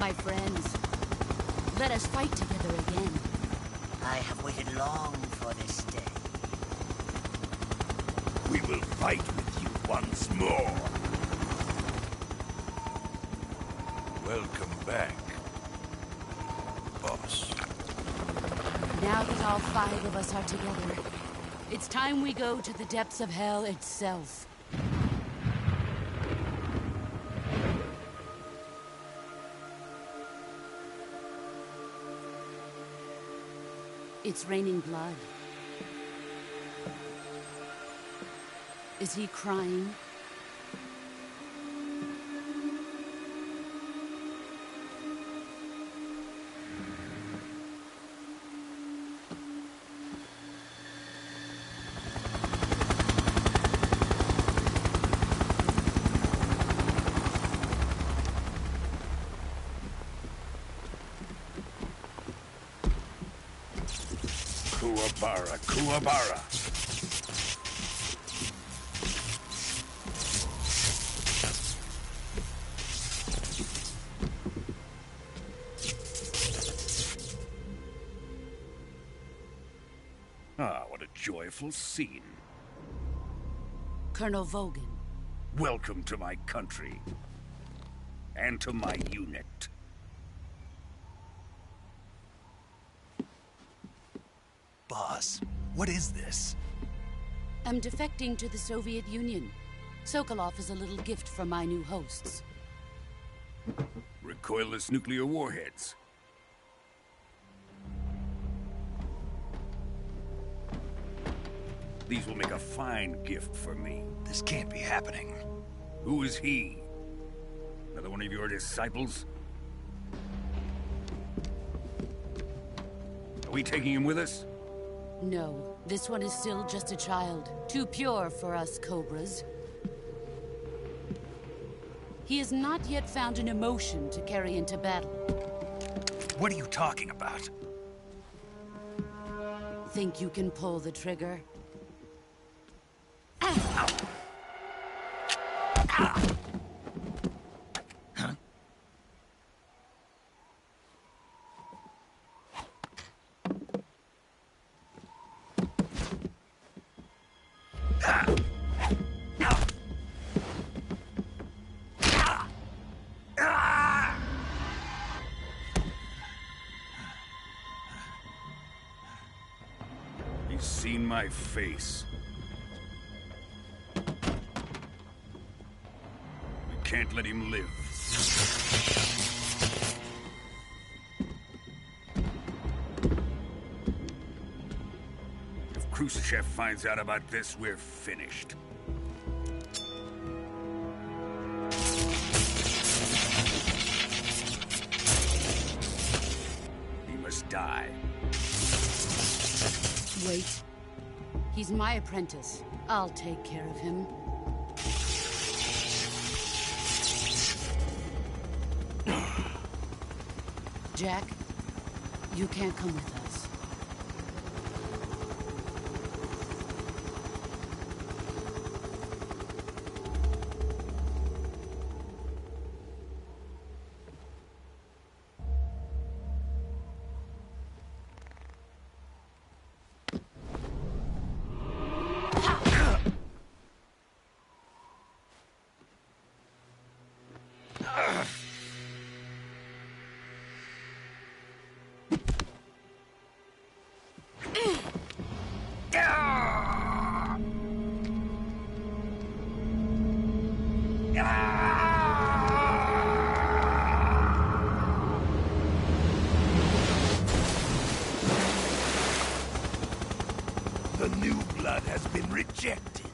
My friends, let us fight together again. I have waited long for this day. We will fight with you once more. Welcome back, boss. Now that all 5 of us are together, it's time we go to the depths of hell itself. It's raining blood. Is he crying? Kuwabara, Kuwabara. Ah, what a joyful scene. Colonel Vogan. Welcome to my country. And to my unit. Boss, what is this? I'm defecting to the Soviet Union. Sokolov is a little gift from my new hosts. Recoilless nuclear warheads. These will make a fine gift for me. This can't be happening. Who is he? Another one of your disciples? Are we taking him with us? No, this one is still just a child. Too pure for us Cobras. He has not yet found an emotion to carry into battle. What are you talking about? Think you can pull the trigger? He's seen my face. We can't let him live. If Khrushchev finds out about this, we're finished. He must die. Wait. He's my apprentice. I'll take care of him. Jack, you can't come with us. The new blood has been rejected.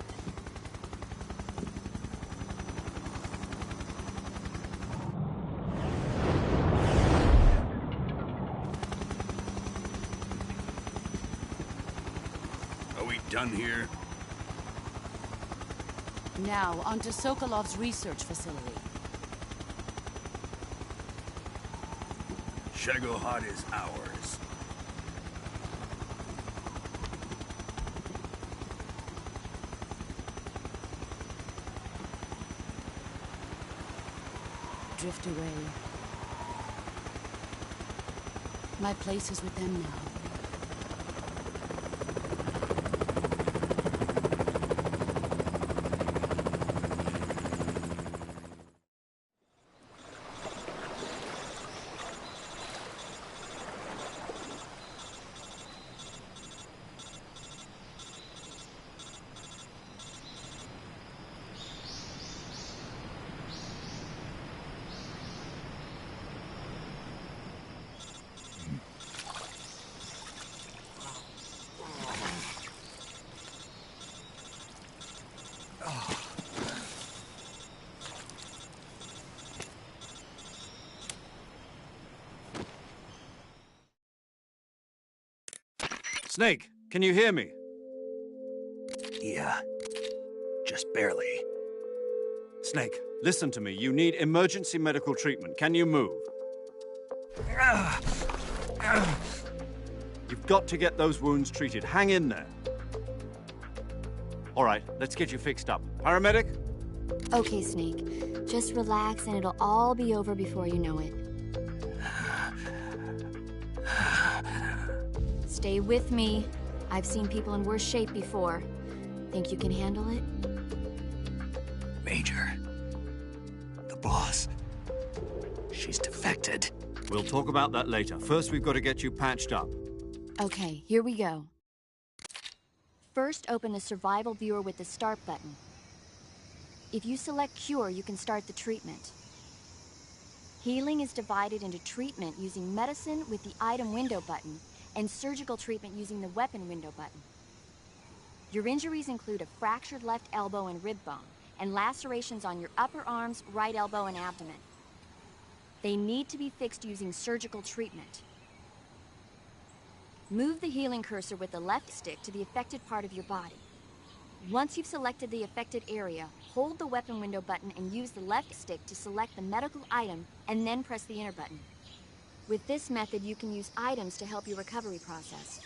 Are we done here? Now, onto Sokolov's research facility. Shagohod is ours. Drift away. My place is with them now. Snake, can you hear me? Yeah. Just barely. Snake, listen to me. You need emergency medical treatment. Can you move? You've got to get those wounds treated. Hang in there. All right, let's get you fixed up. Paramedic? Okay, Snake. Just relax and it'll all be over before you know it. Stay with me. I've seen people in worse shape before. Think you can handle it? Major. The boss. She's defected. We'll talk about that later. First, we've got to get you patched up. Okay, here we go. First, open the survival viewer with the start button. If you select cure, you can start the treatment. Healing is divided into treatment using medicine with the item window button and surgical treatment using the weapon window button. Your injuries include a fractured left elbow and rib bone, and lacerations on your upper arms, right elbow, and abdomen. They need to be fixed using surgical treatment. Move the healing cursor with the left stick to the affected part of your body. Once you've selected the affected area, hold the weapon window button and use the left stick to select the medical item, and then press the enter button. With this method, you can use items to help your recovery process.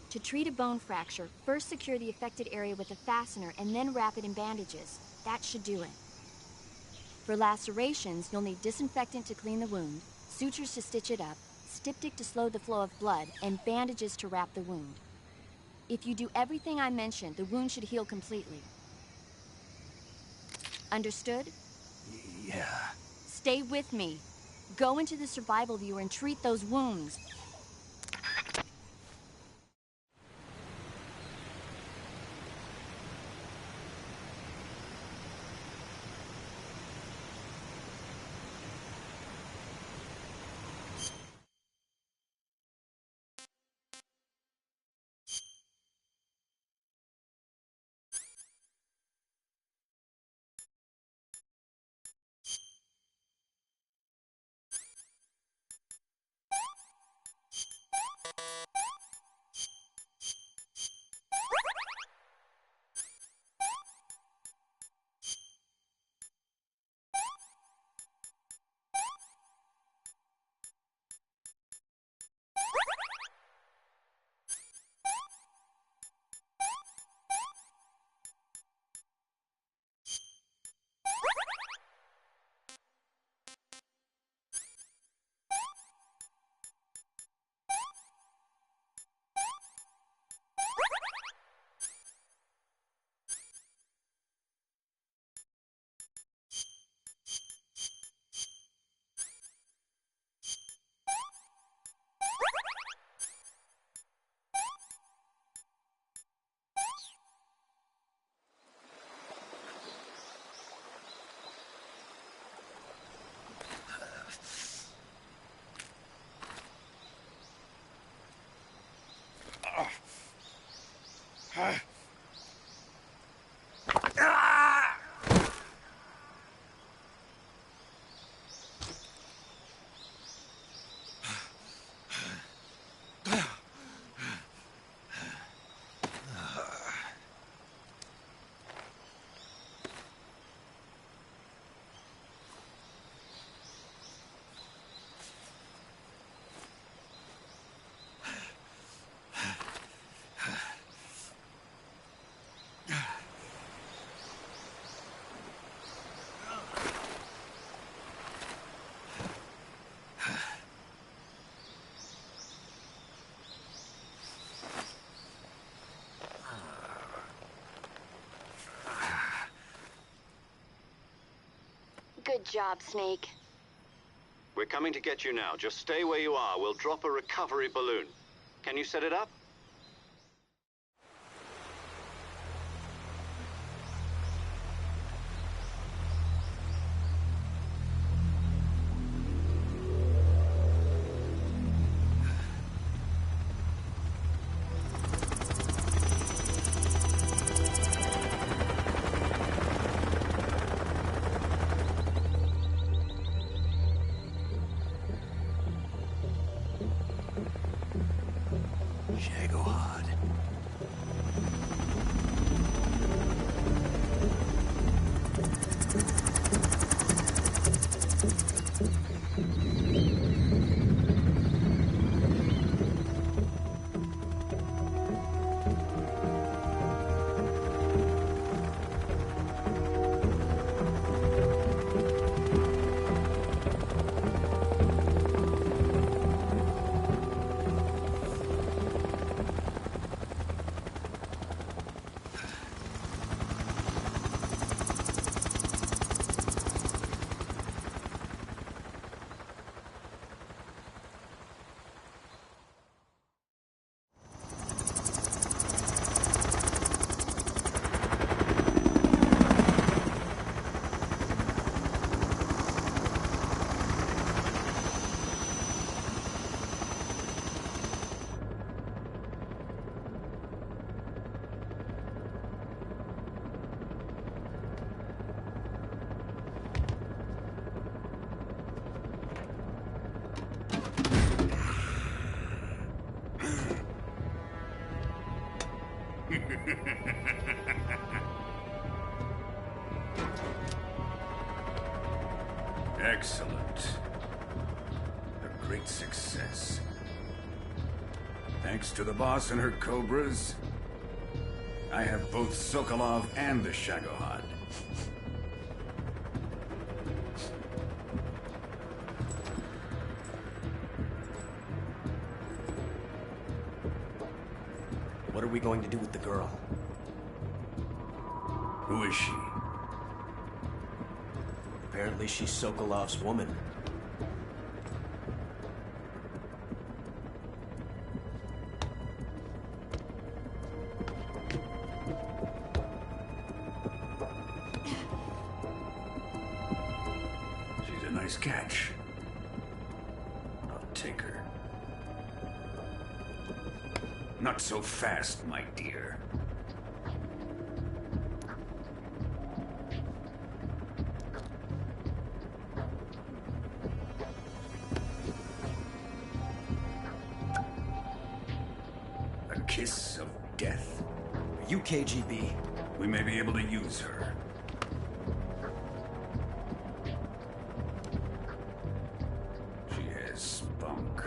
To treat a bone fracture, first secure the affected area with a fastener and then wrap it in bandages. That should do it. For lacerations, you'll need disinfectant to clean the wound, sutures to stitch it up, styptic to slow the flow of blood, and bandages to wrap the wound. If you do everything I mentioned, the wound should heal completely. Understood? Yeah. Stay with me. Go into the survival viewer and treat those wounds. job, Snake. We're coming to get you now. Just stay where you are. We'll drop a recovery balloon. Can you set it up? Excellent. A great success. Thanks to the boss and her cobras, I have both Sokolov and the Shagohod. What are we going to do with the girl? Who is she? Apparently she's Sokolov's woman. She's a nice catch. I'll take her. Not so fast, my dear. A kiss of death. Are you KGB? We may be able to use her. She has spunk.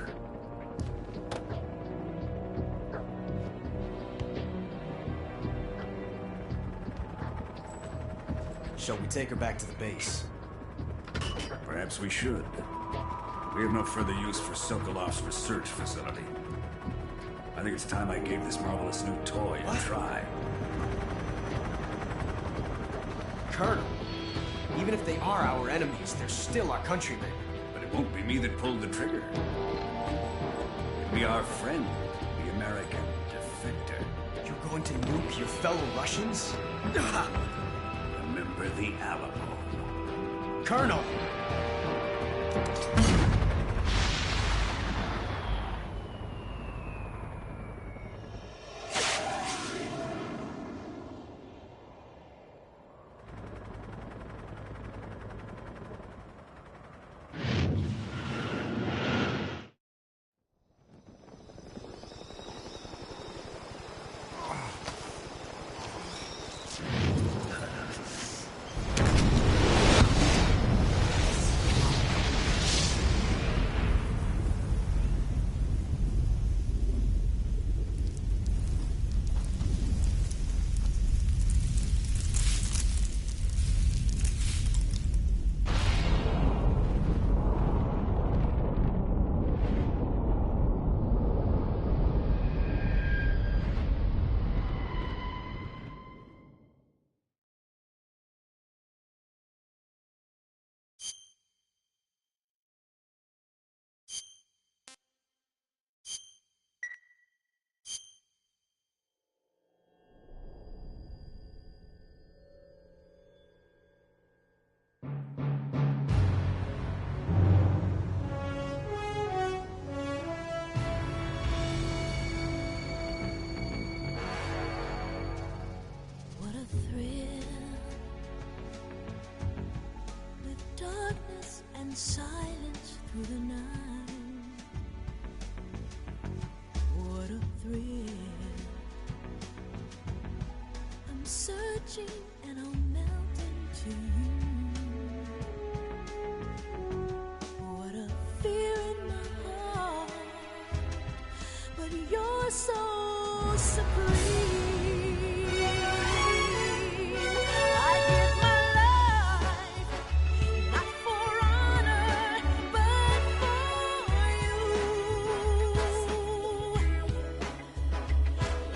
Shall we take her back to the base? Perhaps we should. We have no further use for Sokolov's research facility. I think it's time I gave this marvelous new toy a try. Colonel, even if they are our enemies, they're still our countrymen. But it won't be me that pulled the trigger. It'll be our friend, the American defector. You're going to nuke your fellow Russians? Remember the Alamo. Colonel! in silence through the night. What a thrill. I'm searching and I'll melt into you. What a fear in my heart, but you're so supreme. I give my life, not for honor, but for you.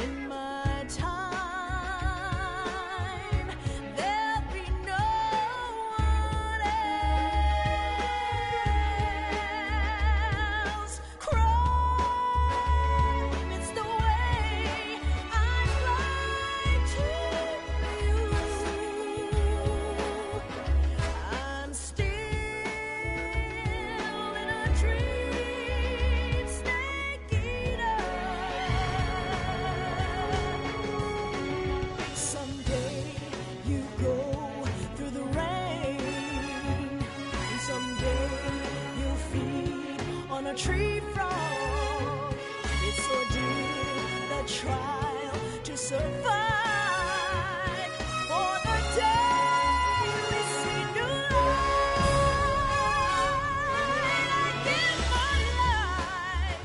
In my time, there'll be no one else. Crime, it's the way I fly to you. I'm still in a dream, snake eater. Someday you go through the rain, and someday you'll feed on a tree frog. It's ordeal, the trial to survive for the day we see new light. I give my life,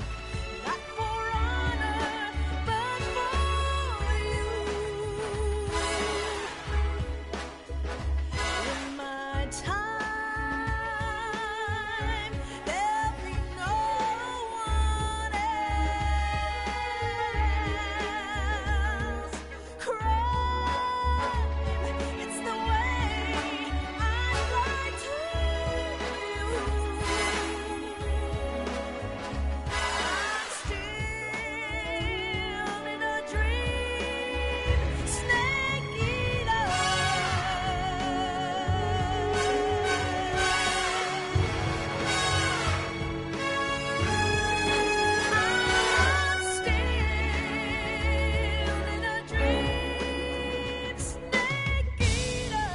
not for honor, but for you. In my time, there'll be no one else. Crime, it's the way I fly to you. I'm still in a dream, snake eater. I'm still in a dream, snake eater.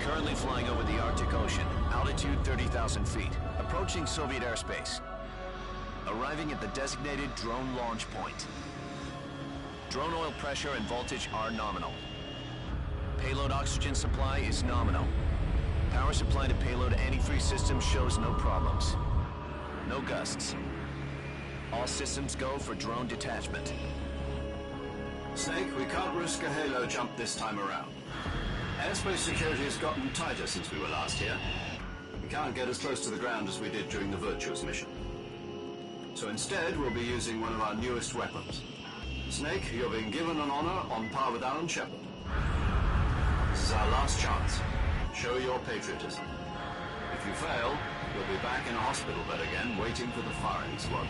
Currently flying over the Arctic Ocean, altitude 30,000 feet, approaching Soviet airspace. Arriving at the designated drone launch point. Drone oil pressure and voltage are nominal. Payload oxygen supply is nominal. Power supply to payload antifreeze system shows no problems. No gusts. All systems go for drone detachment. Snake, we can't risk a halo jump this time around. Airspace security has gotten tighter since we were last here. We can't get as close to the ground as we did during the Virtuous mission. So instead, we'll be using one of our newest weapons. Snake, you're being given an honor on par with Alan Shepard. This is our last chance. Show your patriotism. If you fail, you'll be back in a hospital bed again, waiting for the firing squad.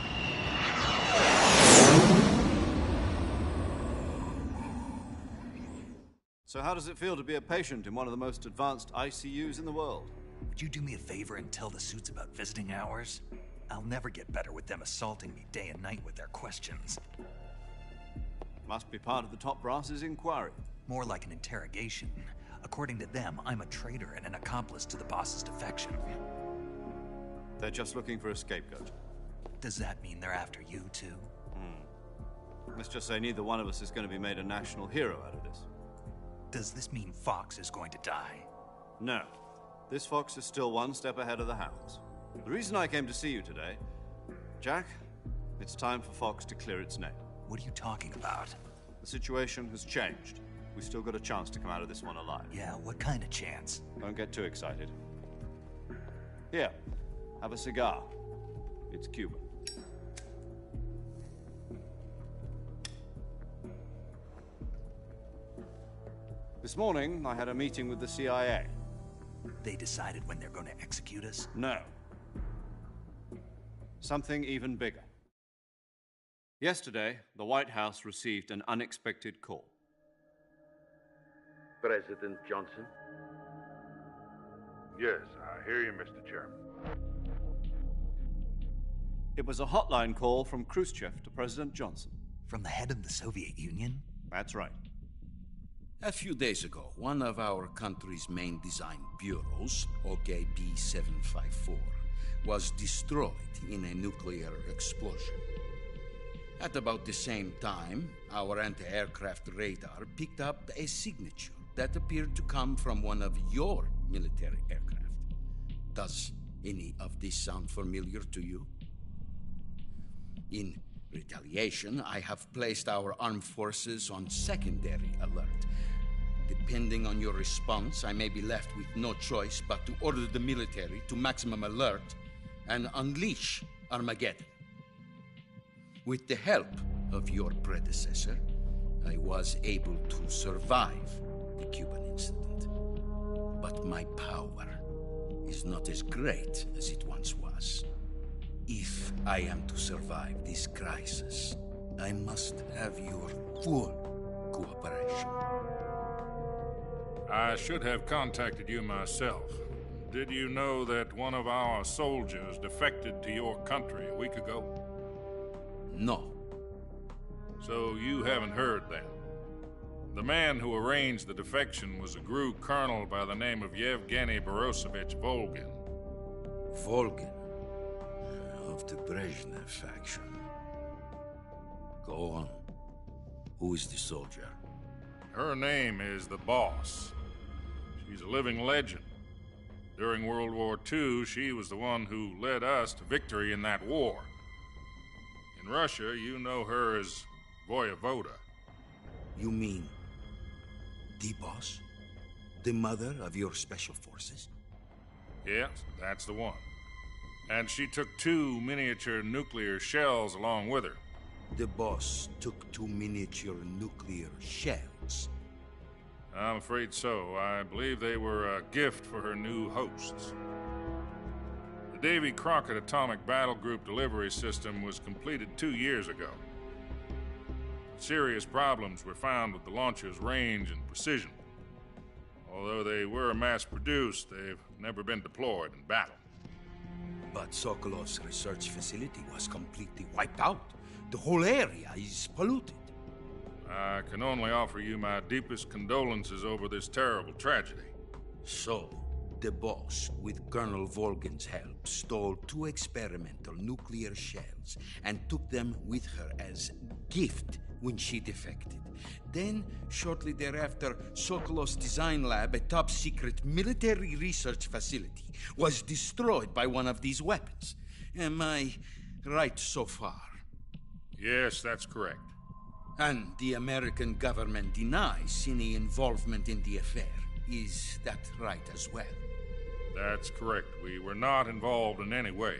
So how does it feel to be a patient in one of the most advanced ICUs in the world? Would you do me a favor and tell the suits about visiting hours? I'll never get better with them assaulting me day and night with their questions. Must be part of the top brass's inquiry. More like an interrogation. According to them, I'm a traitor and an accomplice to the boss's defection. They're just looking for a scapegoat. Does that mean they're after you, too? Let's just say neither one of us is going to be made a national hero out of this. Does this mean Fox is going to die? No. This fox is still one step ahead of the hounds. The reason I came to see you today, Jack, it's time for Fox to clear its name. What are you talking about? The situation has changed. We've still got a chance to come out of this one alive. Yeah, what kind of chance? Don't get too excited. Here, have a cigar. It's Cuban. This morning, I had a meeting with the CIA. They decided when they're going to execute us? No. Something even bigger. Yesterday, the White House received an unexpected call. President Johnson? Yes, I hear you, Mr. Chairman. It was a hotline call from Khrushchev to President Johnson. From the head of the Soviet Union? That's right. A few days ago, one of our country's main design bureaus, OKB 754, was destroyed in a nuclear explosion. At about the same time, our anti-aircraft radar picked up a signature that appeared to come from one of your military aircraft. Does any of this sound familiar to you? In retaliation, I have placed our armed forces on secondary alert. Depending on your response, I may be left with no choice but to order the military to maximum alert and unleash Armageddon. With the help of your predecessor, I was able to survive the Cuban incident. But my power is not as great as it once was. If I am to survive this crisis, I must have your full cooperation. I should have contacted you myself. Did you know that one of our soldiers defected to your country a week ago? No. So you haven't heard then. The man who arranged the defection was a GRU colonel by the name of Yevgeny Borosovich Volgin. Volgin? Of the Brezhnev faction. Go on. Who is the soldier? Her name is the Boss. She's a living legend. During World War II, she was the one who led us to victory in that war. In Russia, you know her as Voyevoda. You mean the Boss? The mother of your special forces? Yes, that's the one. And she took 2 miniature nuclear shells along with her. The Boss took 2 miniature nuclear shells? I'm afraid so. I believe they were a gift for her new hosts. The Davy Crockett Atomic Battle Group delivery system was completed 2 years ago. Serious problems were found with the launcher's range and precision. Although they were mass-produced, they've never been deployed in battle. But Sokolov's research facility was completely wiped out. The whole area is polluted. I can only offer you my deepest condolences over this terrible tragedy. So, the Boss, with Colonel Volgin's help, stole 2 experimental nuclear shells and took them with her as gift when she defected. Then, shortly thereafter, Sokolov's design lab, a top-secret military research facility, was destroyed by one of these weapons. Am I right so far? Yes, that's correct. And the American government denies any involvement in the affair. Is that right as well? That's correct. We were not involved in any way.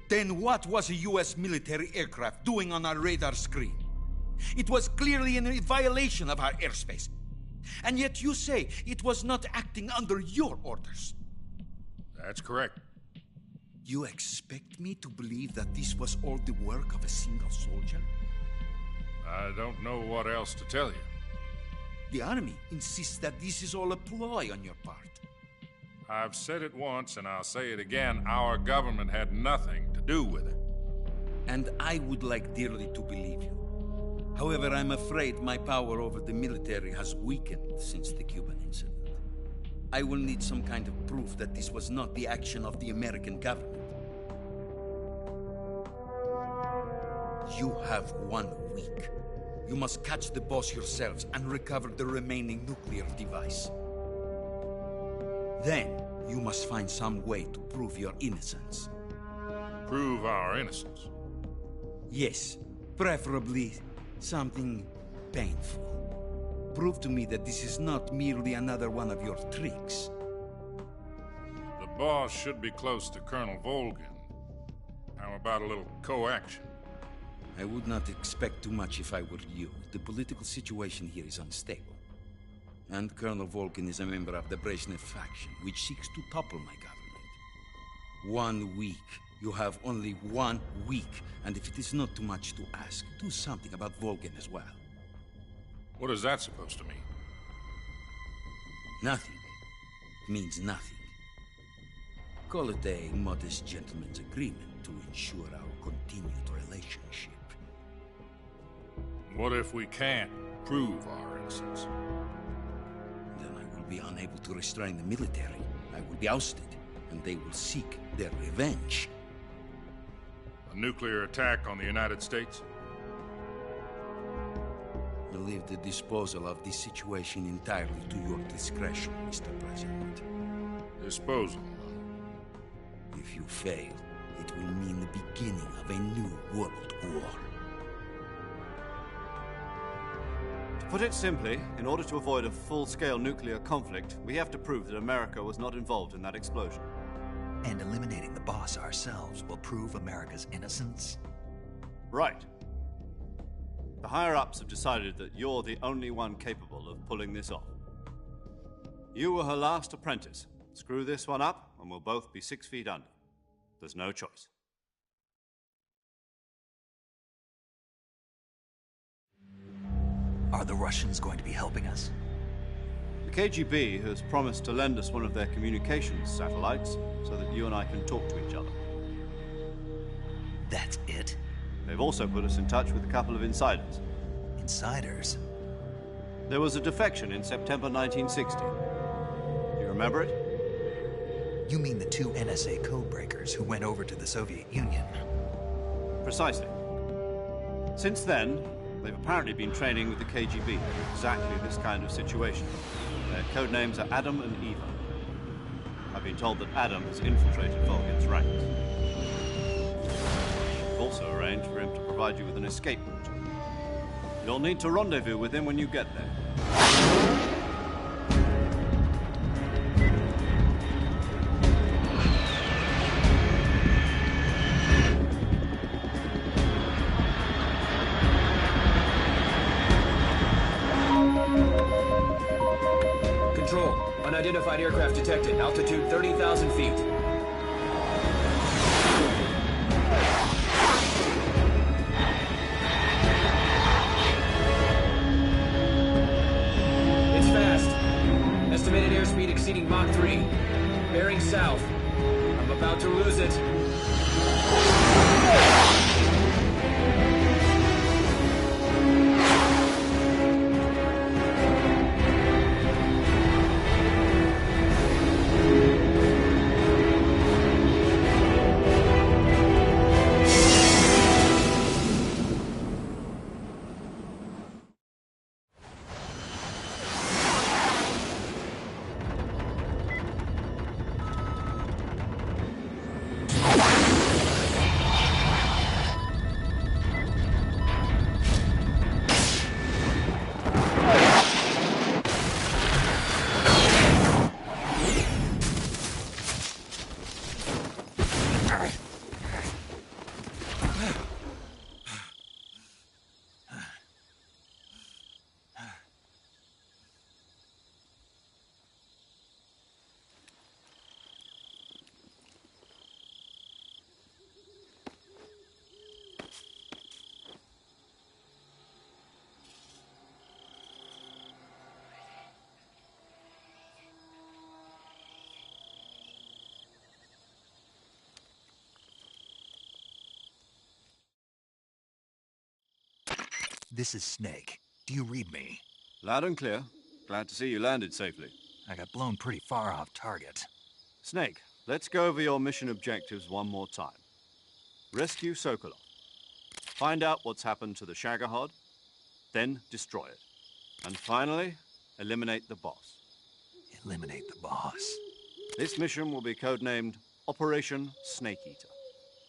Then what was a U.S. military aircraft doing on our radar screen? It was clearly in violation of our airspace. And yet you say it was not acting under your orders. That's correct. You expect me to believe that this was all the work of a single soldier? I don't know what else to tell you. The Army insists that this is all a ploy on your part. I've said it once, and I'll say it again. Our government had nothing to do with it. And I would like dearly to believe you. However, I'm afraid my power over the military has weakened since the Cuban incident. I will need some kind of proof that this was not the action of the American government. You have 1 week. You must catch the Boss yourselves and recover the remaining nuclear device. Then, you must find some way to prove your innocence. Prove our innocence? Yes, preferably something painful. Prove to me that this is not merely another one of your tricks. The Boss should be close to Colonel Volgin. How about a little co-action? I would not expect too much if I were you. The political situation here is unstable. And Colonel Volgin is a member of the Brezhnev faction, which seeks to topple my government. 1 week. You have only 1 week. And if it is not too much to ask, do something about Volgin as well. What is that supposed to mean? Nothing means nothing. Call it a modest gentleman's agreement to ensure our continued relationship. What if we can't prove our innocence? Then I will be unable to restrain the military. I will be ousted, and they will seek their revenge. A nuclear attack on the United States? I leave the disposal of this situation entirely to your discretion, Mr. President. Disposal? If you fail, it will mean the beginning of a new world war. To put it simply, in order to avoid a full-scale nuclear conflict, we have to prove that America was not involved in that explosion. And eliminating the boss ourselves will prove America's innocence? Right. The higher-ups have decided that you're the only one capable of pulling this off. You were her last apprentice. Screw this one up, and we'll both be 6 feet under. There's no choice. Are the Russians going to be helping us? The KGB has promised to lend us one of their communications satellites so that you and I can talk to each other. That's it? They've also put us in touch with a couple of insiders. Insiders? There was a defection in September 1960. Do you remember it? You mean the 2 NSA codebreakers who went over to the Soviet Union? Precisely. Since then, they've apparently been training with the KGB for exactly this kind of situation. Their code names are Adam and Eva. I've been told that Adam has infiltrated Volgin's ranks. We've also arranged for him to provide you with an escape route. You'll need to rendezvous with him when you get there. Unidentified aircraft detected. Altitude 30,000 feet. It's fast. Estimated airspeed exceeding Mach 3. Bearing south. I'm about to lose it. This is Snake. Do you read me? Loud and clear. Glad to see you landed safely. I got blown pretty far off target. Snake, let's go over your mission objectives one more time. Rescue Sokolov. Find out what's happened to the Shagohod, then destroy it. And finally, eliminate the boss. Eliminate the boss? This mission will be codenamed Operation Snake Eater.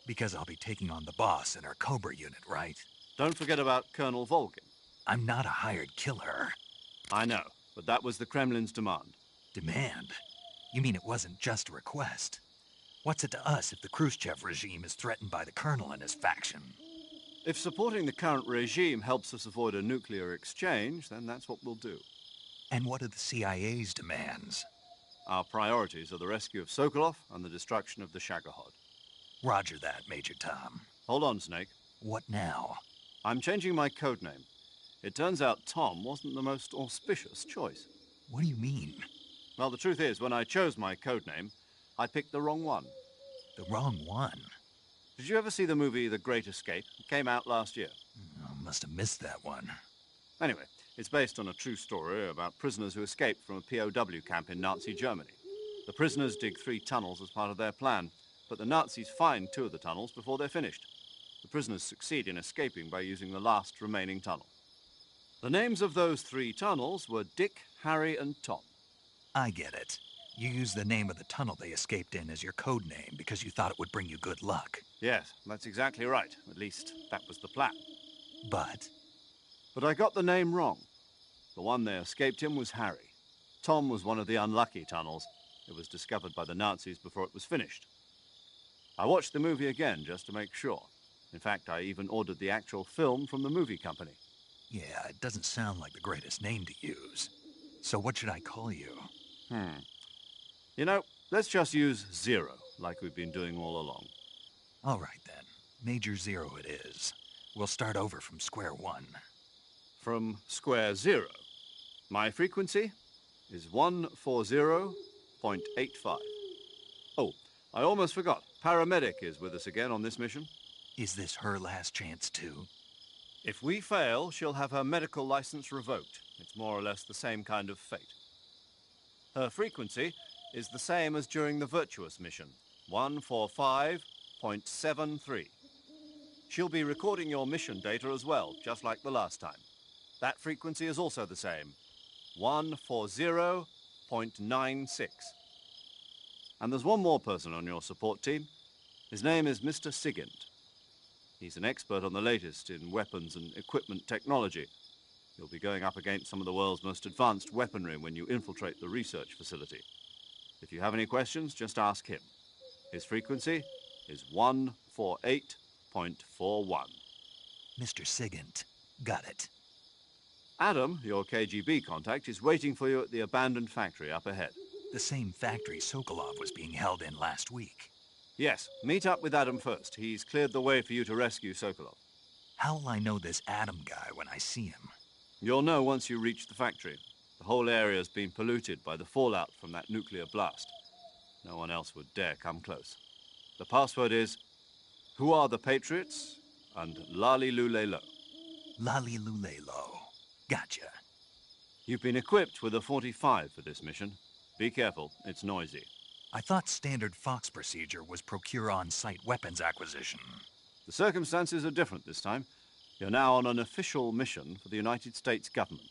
Because I'll be taking on the boss and her Cobra unit, right? Don't forget about Colonel Volgin. I'm not a hired killer. I know, but that was the Kremlin's demand. Demand? You mean it wasn't just a request? What's it to us if the Khrushchev regime is threatened by the Colonel and his faction? If supporting the current regime helps us avoid a nuclear exchange, then that's what we'll do. And what are the CIA's demands? Our priorities are the rescue of Sokolov and the destruction of the Shagohod. Roger that, Major Tom. Hold on, Snake. What now? I'm changing my codename. It turns out Tom wasn't the most auspicious choice. What do you mean? Well, the truth is, when I chose my code name, I picked the wrong one. The wrong one? Did you ever see the movie The Great Escape? It came out last year. I must have missed that one. Anyway, it's based on a true story about prisoners who escaped from a POW camp in Nazi Germany. The prisoners dig 3 tunnels as part of their plan, but the Nazis find 2 of the tunnels before they're finished. The prisoners succeed in escaping by using the last remaining tunnel. The names of those 3 tunnels were Dick, Harry, and Tom. I get it. You used the name of the tunnel they escaped in as your code name because you thought it would bring you good luck. Yes, that's exactly right. At least, that was the plan. But I got the name wrong. The one they escaped in was Harry. Tom was one of the unlucky tunnels. It was discovered by the Nazis before it was finished. I watched the movie again just to make sure. In fact, I even ordered the actual film from the movie company. yeah, it doesn't sound like the greatest name to use. So what should I call you? You know, let's just use Zero, like we've been doing all along. All right, then. Major Zero it is. We'll start over from square one. From square zero. My frequency is 140.85. Oh, I almost forgot. Paramedic is with us again on this mission. Is this her last chance, too? If we fail, she'll have her medical license revoked. It's more or less the same kind of fate. Her frequency is the same as during the Virtuous mission, 145.73. She'll be recording your mission data as well, just like the last time. That frequency is also the same, 140.96. And there's one more person on your support team. His name is Mr. Sigint. He's an expert on the latest in weapons and equipment technology. You'll be going up against some of the world's most advanced weaponry when you infiltrate the research facility. If you have any questions, just ask him. His frequency is 148.41. Mr. Sigint. Got it. Adam, your KGB contact, is waiting for you at the abandoned factory up ahead. The same factory Sokolov was being held in last week. Yes, meet up with Adam first. He's cleared the way for you to rescue Sokolov. How'll I know this Adam guy when I see him? You'll know once you reach the factory. The whole area's been polluted by the fallout from that nuclear blast. No one else would dare come close. The password is, "Who are the Patriots?" and Lali Lule Lo. Lali Lule Lo. Gotcha. You've been equipped with a 45 for this mission. Be careful, it's noisy. I thought standard Fox procedure was procure on-site weapons acquisition. The circumstances are different this time. You're now on an official mission for the United States government.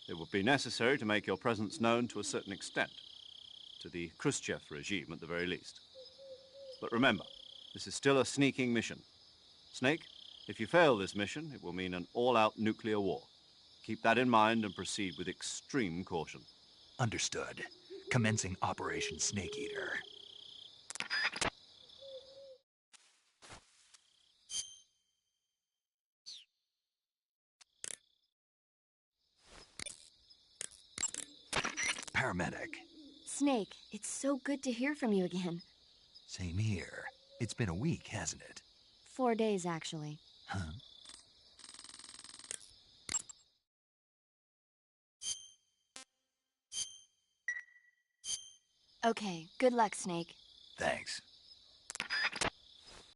It would be necessary to make your presence known to a certain extent, to the Khrushchev regime at the very least. But remember, this is still a sneaking mission. Snake, if you fail this mission, it will mean an all-out nuclear war. Keep that in mind and proceed with extreme caution. Understood. Commencing Operation Snake Eater. Paramedic. Snake, it's so good to hear from you again. Same here. It's been a week, hasn't it? 4 days, actually. Huh? Okay, good luck, Snake. Thanks.